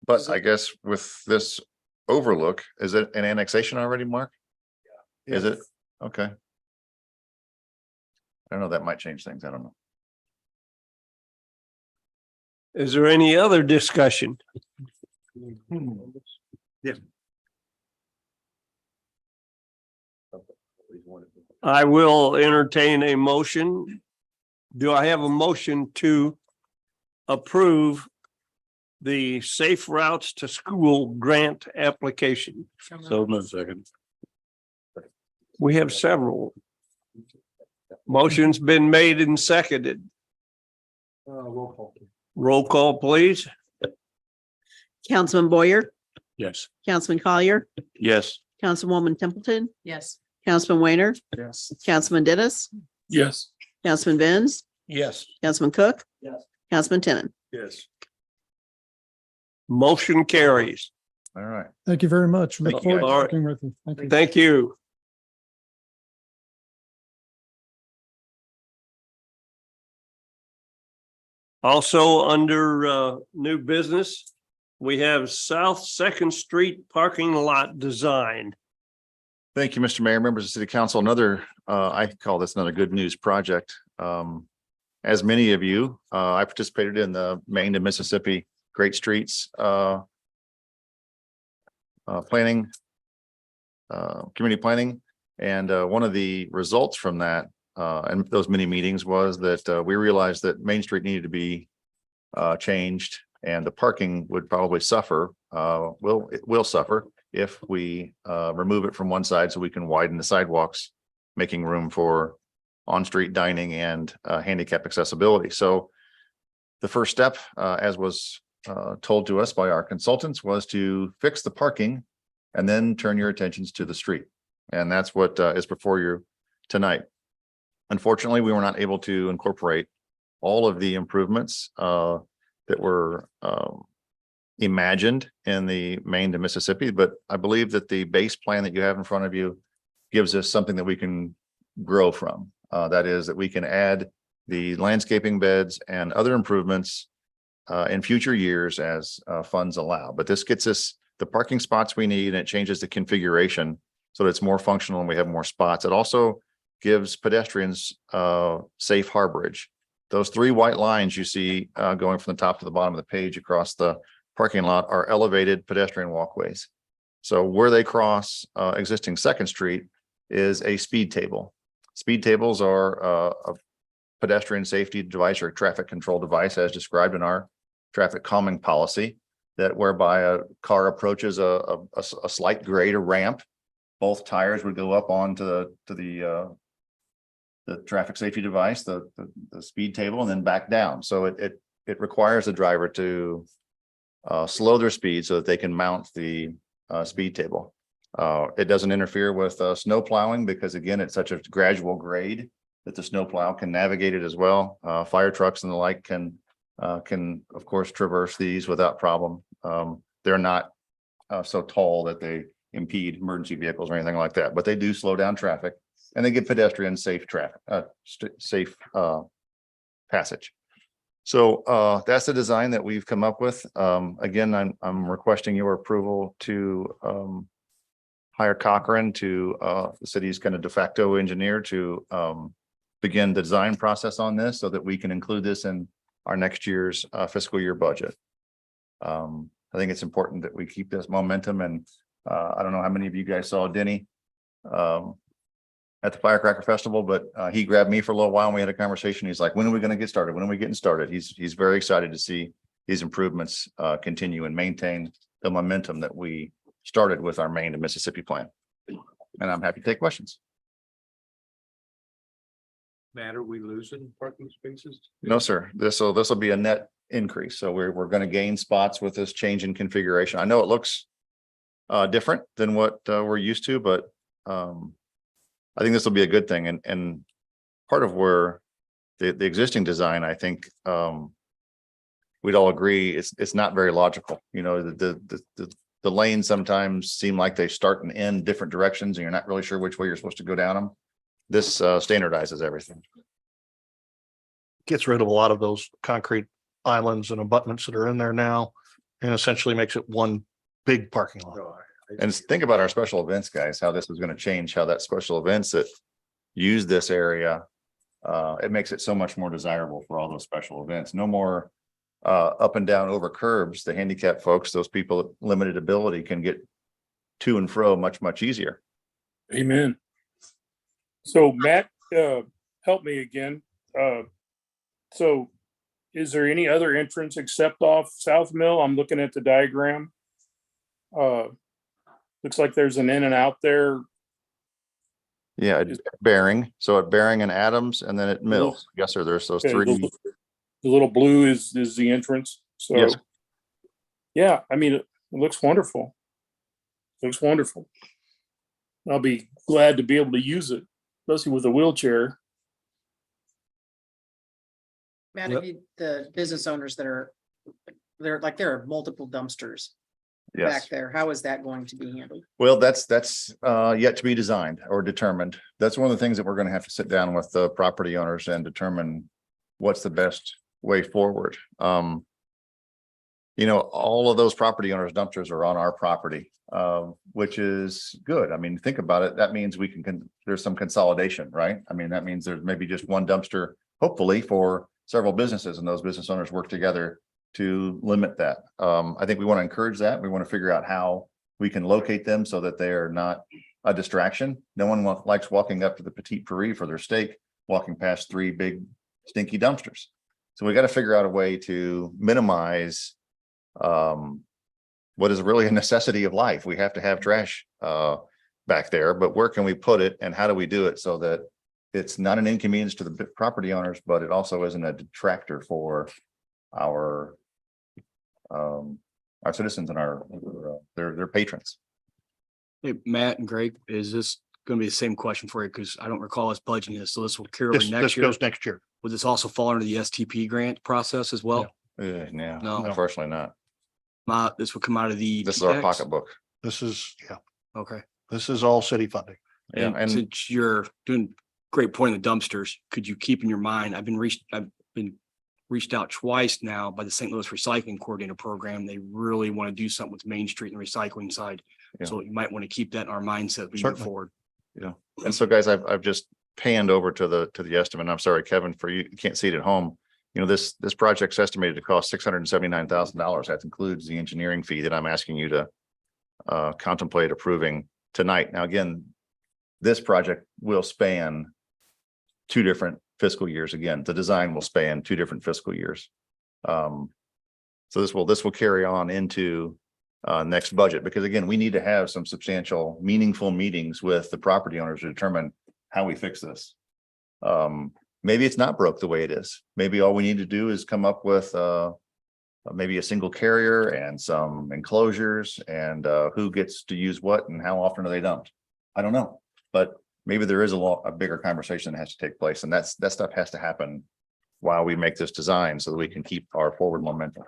But I guess with this overlook, is it an annexation already, Mark? Is it? Okay. I don't know, that might change things. I don't know. Is there any other discussion? Yeah. I will entertain a motion. Do I have a motion to approve the Safe Routes to School grant application? So moved. Second. We have several. Motion's been made and seconded. Roll call, please. Councilman Boyer, Yes. Councilman Collier, Yes. Councilwoman Templeton, Yes. Councilman Weiner, Yes. Councilman Dennis, Yes. Councilman Benz, Yes. Councilman Cook, Yes. Councilman Tenen. Yes. Motion carries. All right. Thank you very much. Look Thank you, forward to guys. working with you. Thank you. Thank you. Also, under new business, we have South Second Street parking lot design. Thank you, Mr. Mayor, members of the City Council. Another, I call this another good news project. As many of you, I participated in the Maine to Mississippi Great Streets planning, community planning. And one of the results from that and those many meetings was that we realized that Main Street needed to be changed, and the parking would probably suffer, it will suffer if we remove it from one side so we can widen the sidewalks, making room for on-street dining and handicap accessibility. So the first step, as was told to us by our consultants, was to fix the parking and then turn your attentions to the street. And that's what is before you tonight. Unfortunately, we were not able to incorporate all of the improvements that were imagined in the Maine to Mississippi, but I believe that the base plan that you have in front of you gives us something that we can grow from. That is that we can add the landscaping beds and other improvements in future years as funds allow. But this gets us the parking spots we need, and it changes the configuration so that it's more functional and we have more spots. It also gives pedestrians safe harborage. Those 3 white lines you see going from the top to the bottom of the page across the parking lot are elevated pedestrian walkways. So where they cross existing Second Street is a speed table. Speed tables are a pedestrian safety device or traffic control device as described in our traffic calming policy, that whereby a car approaches a slight grade, a ramp, both tires would go up onto the traffic safety device, the speed table, and then back down. So it requires the driver to slow their speed so that they can mount the speed table. It doesn't interfere with snow plowing because again, it's such a gradual grade that the snow plow can navigate it as well. Fire trucks and the like can of course traverse these without problem. They're not so tall that they impede emergency vehicles or anything like that, but they do slow down traffic and they give pedestrians safe traffic, safe passage. So that's the design that we've come up with. Again, I'm requesting your approval to hire Cochran to the city's kind of de facto engineer to begin the design process on this so that we can include this in our next year's fiscal year budget. I think it's important that we keep this momentum, and I don't know how many of you guys saw Denny at the Firecracker Festival, but he grabbed me for a little while and we had a conversation. He's like, when are we going to get started? When are we getting started? He's very excited to see these improvements continue and maintain the momentum that we started with our Maine to Mississippi plan. And I'm happy to take questions. Matt, are we losing parking spaces? No, sir. This will be a net increase. So we're going to gain spots with this change in configuration. I know it looks different than what we're used to, but I think this will be a good thing. And part of where the existing design, I think we'd all agree it's not very logical. You know, the lanes sometimes seem like they start and end different directions and you're not really sure which way you're supposed to go down them. This standardizes everything. Gets rid of a lot of those concrete islands and abutments that are in there now and essentially makes it one big parking lot. And think about our special events, guys, how this is going to change, how that special events that use this area, it makes it so much more desirable for all those special events. No more up and down over curbs. The handicapped folks, those people with limited ability can get to and fro much easier. Amen. So Matt, help me again. So is there any other entrance except off South Mill? I'm looking at the diagram. Looks like there's an in and out there. Yeah, at Bering. So at Bering and Adams, and then at Mills. Yes, sir. There's those Okay, three. The little blue is the entrance. So Yes. yeah, I mean, it looks wonderful. Looks wonderful. I'll be glad to be able to use it, especially with a wheelchair. Matt, Yep. the business owners that are, there are multiple dumpsters Yes. back there. How is that going to be handled? Well, that's yet to be designed or determined. That's one of the things that we're going to have to sit down with the property owners and determine what's the best way forward. You know, all of those property owners' dumpsters are on our property, which is good. I mean, think about it. That means we can there's some consolidation, right? I mean, that means there's maybe just one dumpster, hopefully, for several businesses, and those business owners work together to limit that. I think we want to encourage that. We want to figure out how we can locate them so that they are not a distraction. No one likes walking up to the Petite Prairie for their steak, walking past three big stinky dumpsters. So we got to figure out a way to minimize what is really a necessity of life. We have to have trash back there, but where can we put it and how do we do it so that it's not an inconvenience to the property owners, but it also isn't a detractor for our citizens and their patrons. Hey, Matt and Greg, is this going to be the same question for you? Because I don't recall us budgeting this, so this will carry over This next year. goes next year. Would this also fall under the STP grant process as well? No, No. unfortunately not. This will come out of the. This is our P-PACs? pocketbook. This is, yeah, Okay. this is all city funding. Yeah, and Since you're doing great point in the dumpsters, could you keep in your mind, I've been reached out twice now by the St. Louis Recycling Coordinator Program. They really want to do something with Main Street and the recycling side. Yeah. So you might want to keep that in our mindset as we move Certainly. forward. yeah. And so guys, I've just panned over to the estimate. I'm sorry, Kevin, for you can't see it at home. You know, this project's estimated to cost $679,000. That includes the engineering fee that I'm asking you to contemplate approving tonight. Now, again, this project will span 2 different fiscal years. Again, the design will span 2 different fiscal years. So this will carry on into next budget, because again, we need to have some substantial, meaningful meetings with the property owners to determine how we fix this. Maybe it's not broke the way it is. Maybe all we need to do is come up with maybe a single carrier and some enclosures and who gets to use what and how often are they dumped. I don't know, but maybe there is a bigger conversation that has to take place, and that stuff has to happen while we make this design so that we can keep our forward momentum.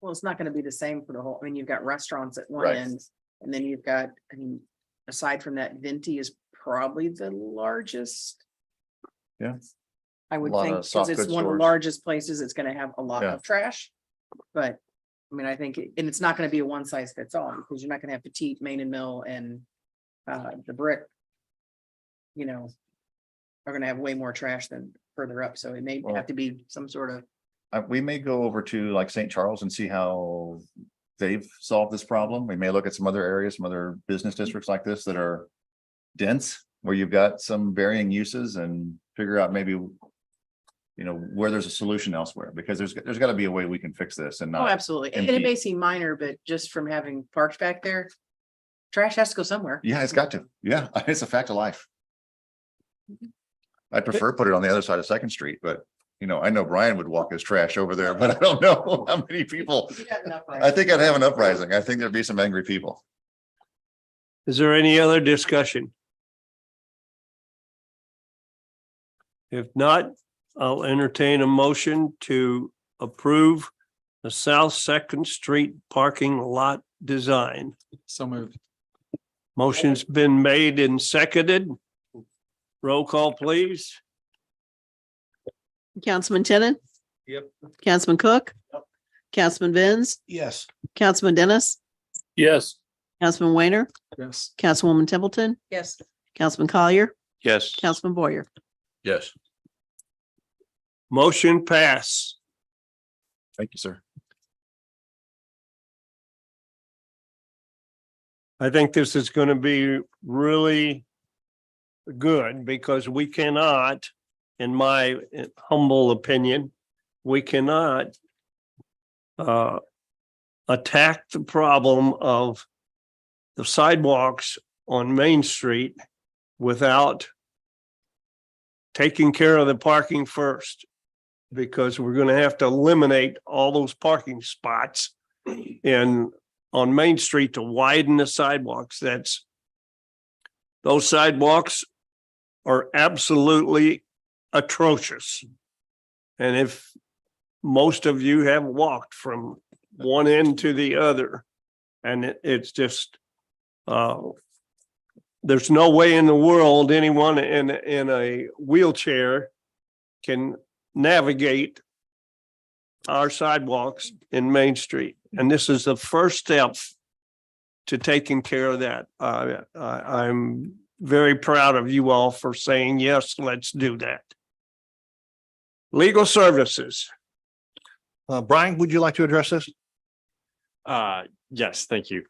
Well, it's not gonna be the same for the whole, I mean, you've got restaurants at one Right. end, and then you've got, I mean, aside from that, Venti is probably the largest. Yeah. I would A lot think, of because soft it's goods one of the stores. largest places, it's gonna have a lot Yeah. of trash. But, I mean, I think, and it's not gonna be a one size fits all, because you're not gonna have Petite, Main and Mill, and the Brick. You know, are gonna have way more trash than further up, so it may Well- have to be some sort of. We may go over to like St. Charles and see how they've solved this problem. We may look at some other areas, some other business districts like this that are dense, where you've got some varying uses, and figure out maybe, you know, where there's a solution elsewhere, because there's got to be a way we can fix this and Oh, not. absolutely. And it impede. may seem minor, but just from having parks back there, trash has to go somewhere. Yeah, it's got to. Yeah, it's a fact of life. I'd prefer put it on the other side of Second Street, but you know, I know Brian would walk his trash over there, but I don't know how many people. I think I'd have an uprising. I think there'd be some angry people. Is there any other discussion? If not, I'll entertain a motion to approve the South Second Street parking lot design. So moved. Motion's been made and seconded. Roll call, please. Councilman Tennant? Yep. Councilman Cook? Councilman Benz? Yes. Councilman Dennis? Yes. Councilman Weiner? Yes. Councilwoman Templeton? Yes. Councilman Collier? Yes. Councilman Boyer? Yes. Motion pass. Thank you, sir. I think this is going to be really good, because we cannot, in my humble opinion, we cannot attack the problem of the sidewalks on Main Street without taking care of the parking first, because we're going to have to eliminate all those parking spots on Main Street to widen the sidewalks. Those sidewalks are absolutely atrocious. And if most of you have walked from one end to the other, and it's just, there's no way in the world anyone in a wheelchair can navigate our sidewalks in Main Street. And this is the first step to taking care of that. I'm very proud of you all for saying, yes, let's do that. Legal services. Brian, would you like to address this? Yes, thank you.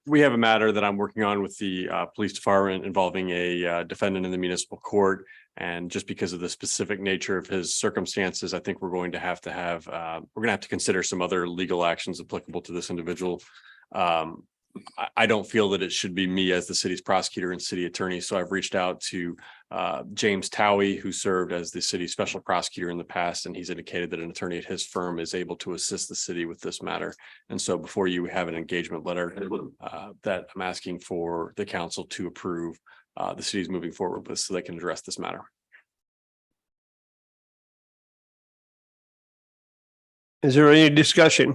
We have a matter that I'm working on with the police department involving a defendant in the municipal court. And just because of the specific nature of his circumstances, I think we're going to have to consider some other legal actions applicable to this individual. I don't feel that it should be me as the city's prosecutor and city attorney. So I've reached out to James Towie, who served as the city's special prosecutor in the past, and he's indicated that an attorney at his firm is able to assist the city with this matter. And so before you have an engagement letter that I'm asking for the council to approve, the city's moving forward with so they can address this matter. Is there any discussion?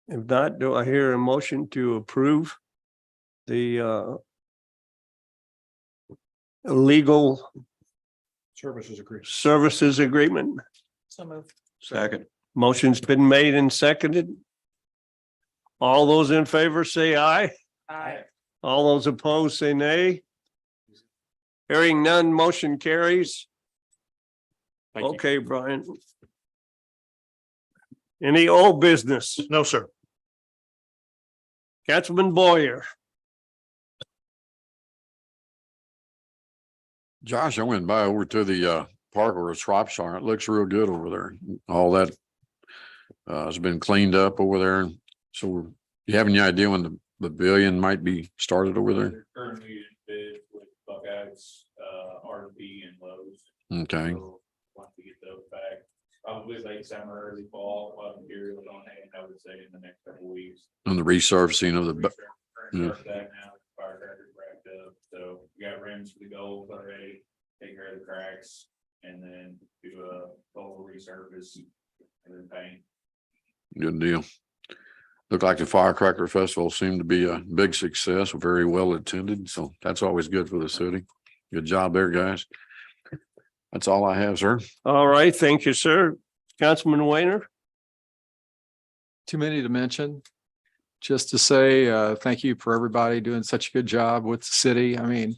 If not, do I hear a motion to approve the legal services agreement? So moved. Second. Motion's been made and seconded. All those in favor say aye. Aye. All those opposed say nay. Hearing none, motion carries. Thank you. Okay, Brian. Any old business? No, sir. Councilman Boyer. Josh, I went by over to the park where the swaps are. It looks real good over there. All that has been cleaned up over there. So you have any idea when the pavilion might be started over there? Currently in bid with Buckeyes, RB and Lowe's. Okay. So want to get those back, probably late summer, early fall, materials on hand, I would say in the next couple of weeks. On the resurfacing of the, yeah. That now, firecrackers wrapped up, so we got rims for the goals already, take care of the cracks, and then do a full resurface and then paint. Good deal. Looked like the Firecracker Festival seemed to be a big success, very well attended. So that's always good for the city. Good job there, guys. That's all I have, sir. All right, thank you, sir. Councilman Weiner. Too many to mention. Just to say, thank you for everybody doing such a good job with the city. I mean,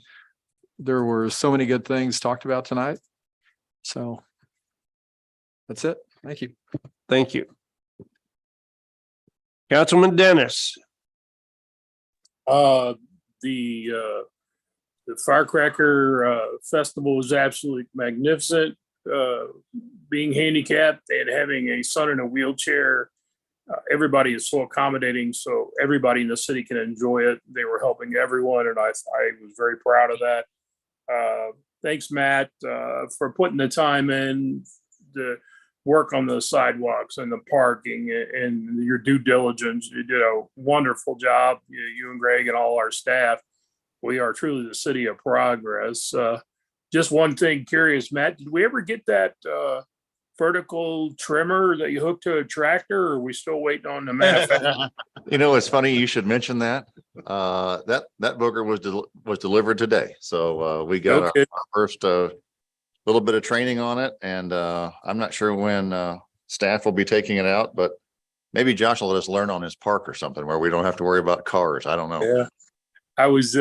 there were so many good things talked about tonight. So that's it. Thank you. Thank you. Councilman Dennis. The Firecracker Festival was absolutely magnificent. Being handicapped and having a son in a wheelchair, everybody is so accommodating, so everybody in the city can enjoy it. They were helping everyone, and I was very proud of that. Thanks, Matt, for putting the time in to work on the sidewalks and the parking and your due diligence. You did a wonderful job, you and Greg and all our staff. We are truly the city of progress. Just one thing, curious, Matt, did we ever get that vertical trimmer that you hook to a tractor, or are we still waiting on the manufacturer? You know, it's funny you should mention that. That booger was delivered today. So we got Okay. our first little bit of training on it, and I'm not sure when staff will be taking it out, but maybe Josh will let us learn on his park or something where we don't have to worry about cars. I don't know. Yeah, I was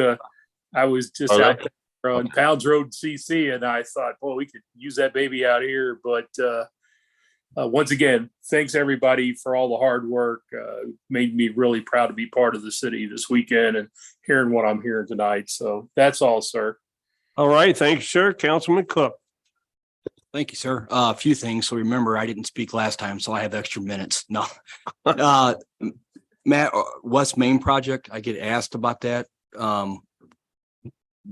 just Oh, out there on Pounds Road CC, and I thought, well, we could use that baby out here. But once again, thanks everybody for all the hard work. Made me really proud to be part of the city this weekend and hearing what I'm hearing tonight. So that's all, sir. All right, thank you, sir. Councilman Cook. Thank you, sir. A few things. So remember, I didn't speak last time, so I have extra minutes. No. Matt, West Main project, I get asked about that.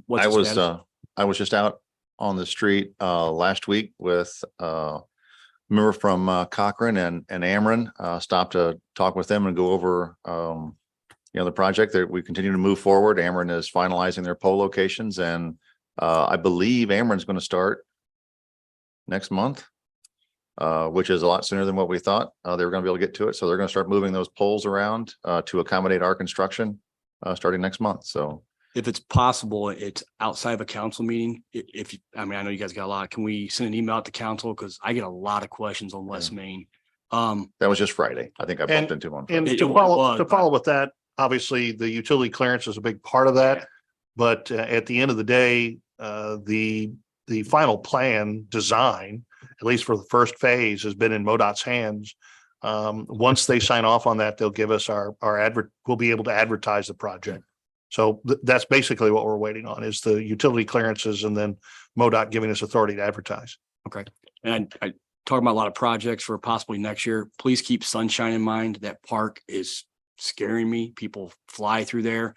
What's the status? I was just out on the street last week with member from Cochrane and Ameren, stopped to talk with them and go over the project that we continue to move forward. Ameren is finalizing their pole locations, and I believe Ameren's going to start next month, which is a lot sooner than what we thought they were going to be able to get to it. So they're going to start moving those poles around to accommodate our construction starting next month. So if it's possible, it's outside of a council meeting. I know you guys got a lot. Can we send an email out to council? Because I get a lot of questions on West Main. that was just Friday. I think I bumped into one. And It to was, follow with that, obviously the utility clearance is a big part of that. But at the end of the day, the final plan design, at least for the first phase, has been in MoDOT's hands. Once they sign off on that, they'll give us we'll be able to advertise the project. So that's basically what we're waiting on, is the utility clearances and then MoDOT giving us authority to advertise. Okay. And I talking about a lot of projects for possibly next year. Please keep Sunshine in mind. That park is scaring me. People fly through there.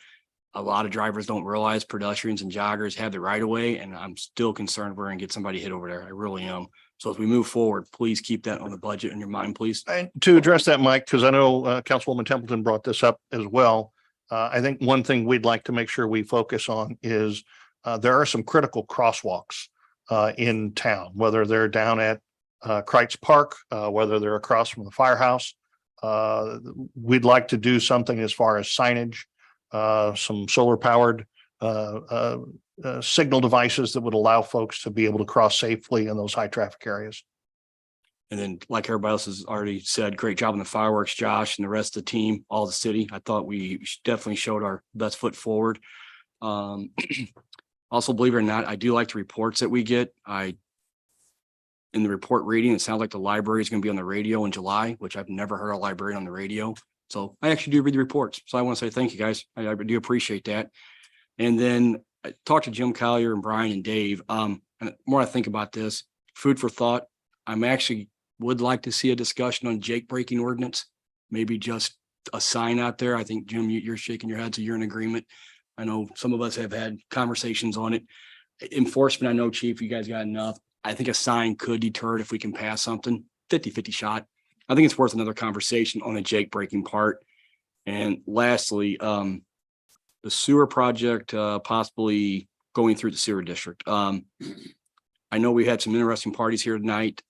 A lot of drivers don't realize pedestrians and joggers have the right of way, and I'm still concerned we're gonna get somebody hit over there. I really am. So as we move forward, please keep that on the budget in your mind, please. And to address that, Mike, because I know Councilwoman Templeton brought this up as well. I think one thing we'd like to make sure we focus on is there are some critical crosswalks in town, whether they're down at Kreitz Park, whether they're across from the firehouse. We'd like to do something as far as signage, some solar powered signal devices that would allow folks to be able to cross safely in those high traffic areas. And then, like everybody else has already said, great job on the fireworks, Josh, and the rest of the team, all the city. I thought we definitely showed our best foot forward. Also, believe it or not, I do like the reports that we get. In the report reading, it sounds like the library is going to be on the radio in July, which I've never heard a librarian on the radio. So I actually do read the reports. So I want to say thank you, guys. I do appreciate that. And then I talked to Jim Collier and Brian and Dave. And the more I think about this, food for thought, I'm actually would like to see a discussion on Jake breaking ordinance, maybe just a sign out there. I think, Jim, you're shaking your head, so you're in agreement. I know some of us have had conversations on it. Enforcement, I know, Chief, you guys got enough. I think a sign could deter it if we can pass something, 50-50 shot. I think it's worth another conversation on the Jake breaking part. And lastly, the sewer project possibly going through the sewer district. I know we had some interesting parties here tonight.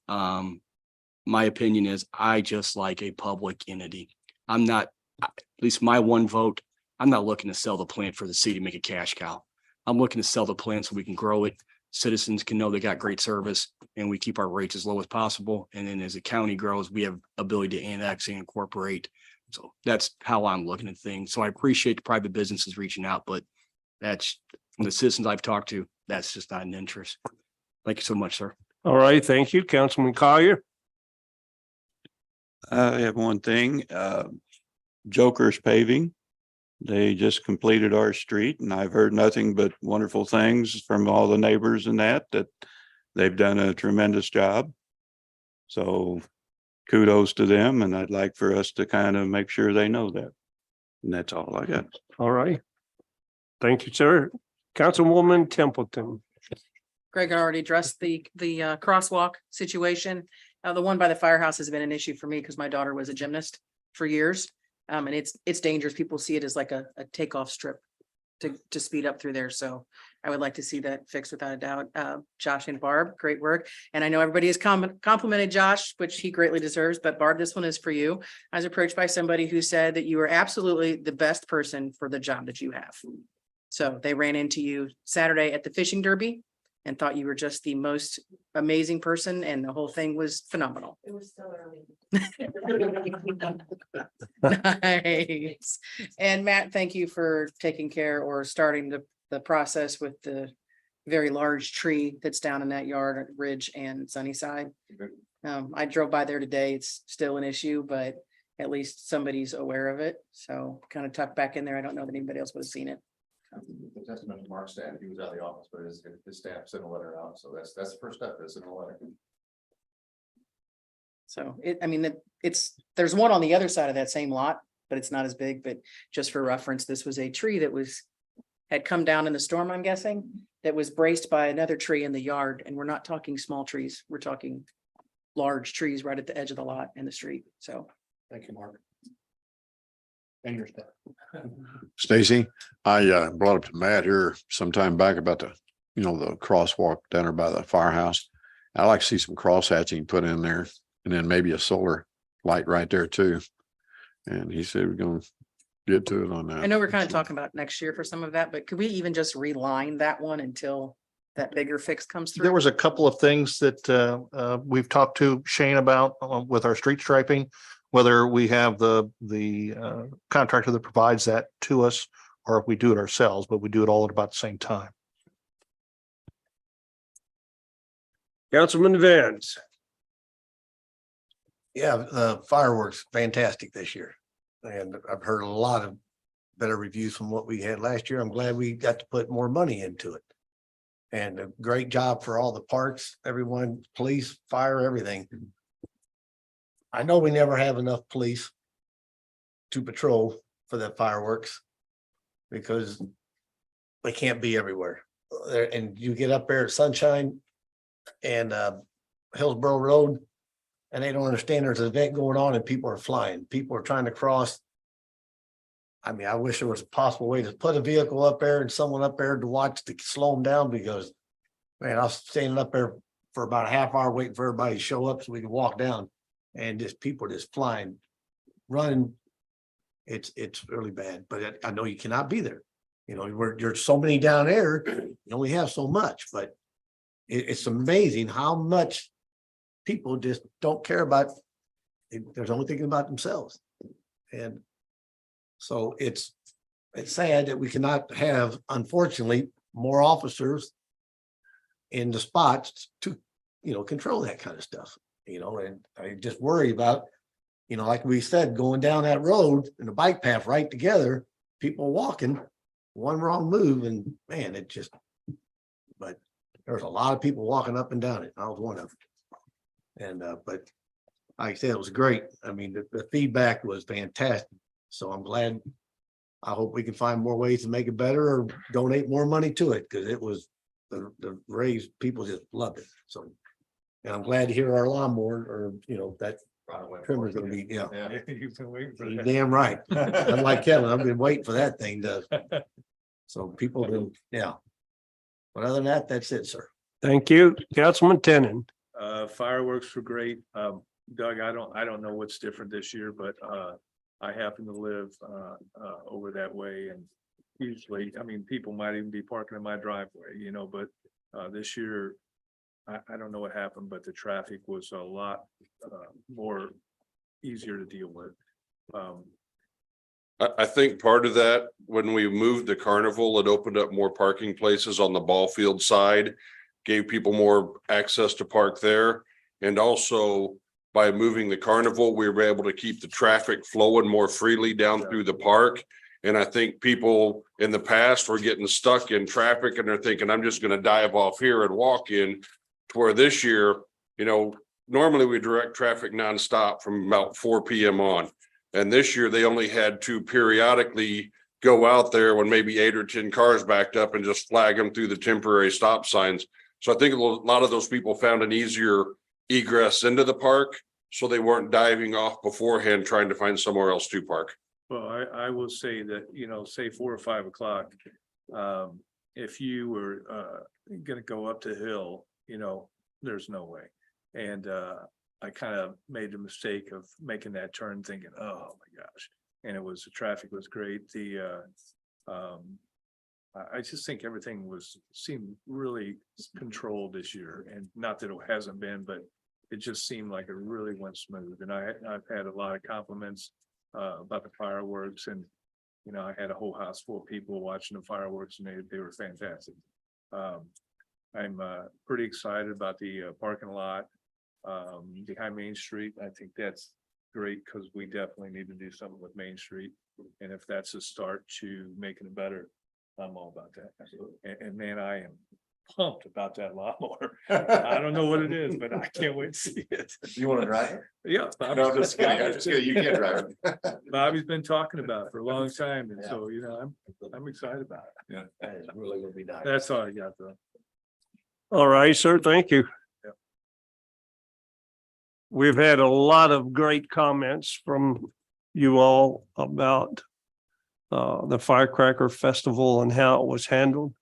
My opinion is I just like a public entity. I'm not, at least my one vote, I'm not looking to sell the plant for the city to make a cash cow. I'm looking to sell the plant so we can grow it. Citizens can know they got great service and we keep our rates as low as possible. And then as the county grows, we have ability to annex and incorporate. So that's how I'm looking at things. So I appreciate the private businesses reaching out, but that's the citizens I've talked to, that's just not an interest. Thank you so much, sir. All right, thank you, Councilman Collier. I have one thing, Joker's Paving. They just completed our street and I've heard nothing but wonderful things from all the neighbors and that they've done a tremendous job. So kudos to them, and I'd like for us to kind of make sure they know that. And that's all I got. All right. Thank you, sir. Councilwoman Templeton. Greg already addressed the crosswalk situation. The one by the firehouse has been an issue for me because my daughter was a gymnast for years. And it's dangerous. People see it as like a takeoff strip to speed up through there. So I would like to see that fixed without a doubt. Josh and Barb, great work. And I know everybody has complimented Josh, which he greatly deserves, but Barb, this one is for you. I was approached by somebody who said that you are absolutely the best person for the job that you have. So they ran into you Saturday at the fishing derby and thought you were just the most amazing person, and the whole thing was phenomenal. It was still early. Nice. And Matt, thank you for taking care or starting the process with the very large tree that's down in that yard at Ridge and Sunnyside. I drove by there today. It's still an issue, but at least somebody's aware of it. So kind of tucked back in there. I don't know that anybody else would have seen it. The testament to Mark's staff, he was out of the office, but his staff sent a letter out, so that's the first step, is send a letter. So there's one on the other side of that same lot, but it's not as big. But just for reference, this was a tree that had come down in the storm, I'm guessing, that was braced by another tree in the yard. And we're not talking small trees. We're talking large trees right at the edge of the lot and the street. So Thank you, Mark. And your staff. Stacy, I brought up to Matt here sometime back about the crosswalk down there by the firehouse. I'd like to see some cross hatching put in there and then maybe a solar light right there too. And he said we're going to get to it on that. I know we're kind of talking about next year for some of that, but could we even just reline that one until that bigger fix comes through? There was a couple of things that we've talked to Shane about with our street striping, whether we have the contractor that provides that to us or if we do it ourselves, but we do it all at about the same time. Councilman Vance. Yeah, the fireworks, fantastic this year. And I've heard a lot of better reviews from what we had last year. I'm glad we got to put more money into it. And a great job for all the parks, everyone, police, fire, everything. I know we never have enough police to patrol for the fireworks because they can't be everywhere. And you get up there at Sunshine and Hillsborough Road, and they don't understand there's an event going on and people are flying. People are trying to cross. I mean, I wish there was a possible way to put a vehicle up there and someone up there to watch to slow them down, because Man, I was standing up there for about a half hour waiting for everybody to show up so we could walk down. And just people just flying, running. It's really bad, but I know you cannot be there. You know, you're so many down there, you only have so much, but it's amazing how much people just don't care about. They're only thinking about themselves. And so it's sad that we cannot have, unfortunately, more officers in the spots to, control that kind of stuff, and I just worry about, like we said, going down that road and the bike path right together, people walking, one wrong move and man, but there's a lot of people walking up and down it. I was one of them. And, but like I said, it was great. I mean, the feedback was fantastic. So I'm glad. I hope we can find more ways to make it better or donate more money to it because it was the raised people just loved it. So, and I'm glad to hear our lawnmower or, that trimmer's gonna be, yeah. You've been waiting for You're that. damn right. I'm like Kevin, I've been waiting for that thing to. So people do, yeah. But other than that, that's it, sir. Thank you, Councilman Tenen. Fireworks were great. Doug, I don't know what's different this year, but I happen to live over that way and usually, people might even be parking in my driveway, but this year, I don't know what happened, but the traffic was a lot more easier to deal with. I think part of that, when we moved the carnival, it opened up more parking places on the ball field side, gave people more access to park there. And also by moving the carnival, we were able to keep the traffic flowing more freely down through the park. And I think people in the past were getting stuck in traffic and they're thinking, I'm just going to dive off here and walk in. To where this year, normally we direct traffic nonstop from about 4 p.m. on. And this year they only had to periodically go out there when maybe 8 or 10 cars backed up and just flag them through the temporary stop signs. So I think a lot of those people found an easier egress into the park. So they weren't diving off beforehand, trying to find somewhere else to park. Well, I will say that, say 4 or 5 o'clock, if you were gonna go up the hill, there's no way. And I kind of made the mistake of making that turn thinking, oh my gosh. And the traffic was great. I just think everything seemed really controlled this year, and not that it hasn't been, but it just seemed like it really went smooth. And I've had a lot of compliments about the fireworks, and I had a whole house full of people watching the fireworks, and they were fantastic. I'm pretty excited about the parking lot behind Main Street. I think that's great because we definitely need to do something with Main Street. And if that's a start to making it better, I'm all about that. And man, I am pumped about that lawnmower. I don't know what it is, but I can't wait to see it. You want to drive it? Yeah. No, I'm just kidding. I'm just kidding. You can't drive it. Bobby's been talking about it for a long time. And so, I'm excited about it. Yeah. That is really gonna be nice. That's all I got though. All right, sir. Thank you. Yeah. We've had a lot of great comments from you all about the Firecracker Festival and how it was handled.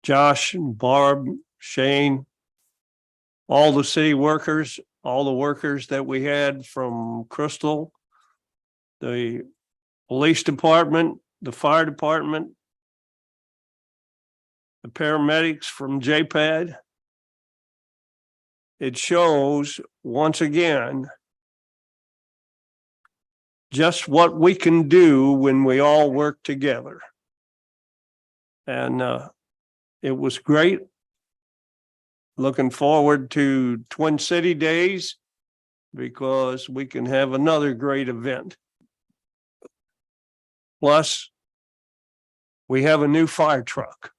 Josh and Barb, Shane, all the city workers, all the workers that we had from Crystal, the police department, the fire department, the paramedics from JPAD. It shows once again just what we can do when we all work together. And it was great. Looking forward to Twin City Days because we can have another great event. Plus, we have a new fire truck.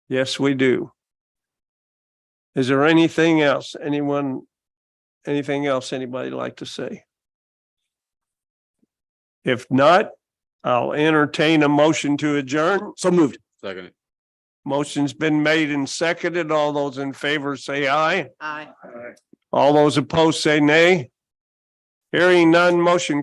Yes, we do. Is there anything else? Anything else anybody like to say? If not, I'll entertain a motion to adjourn. So moved. Second. Motion's been made and seconded. All those in favor say aye. Aye. All those opposed say nay. Hearing none, motion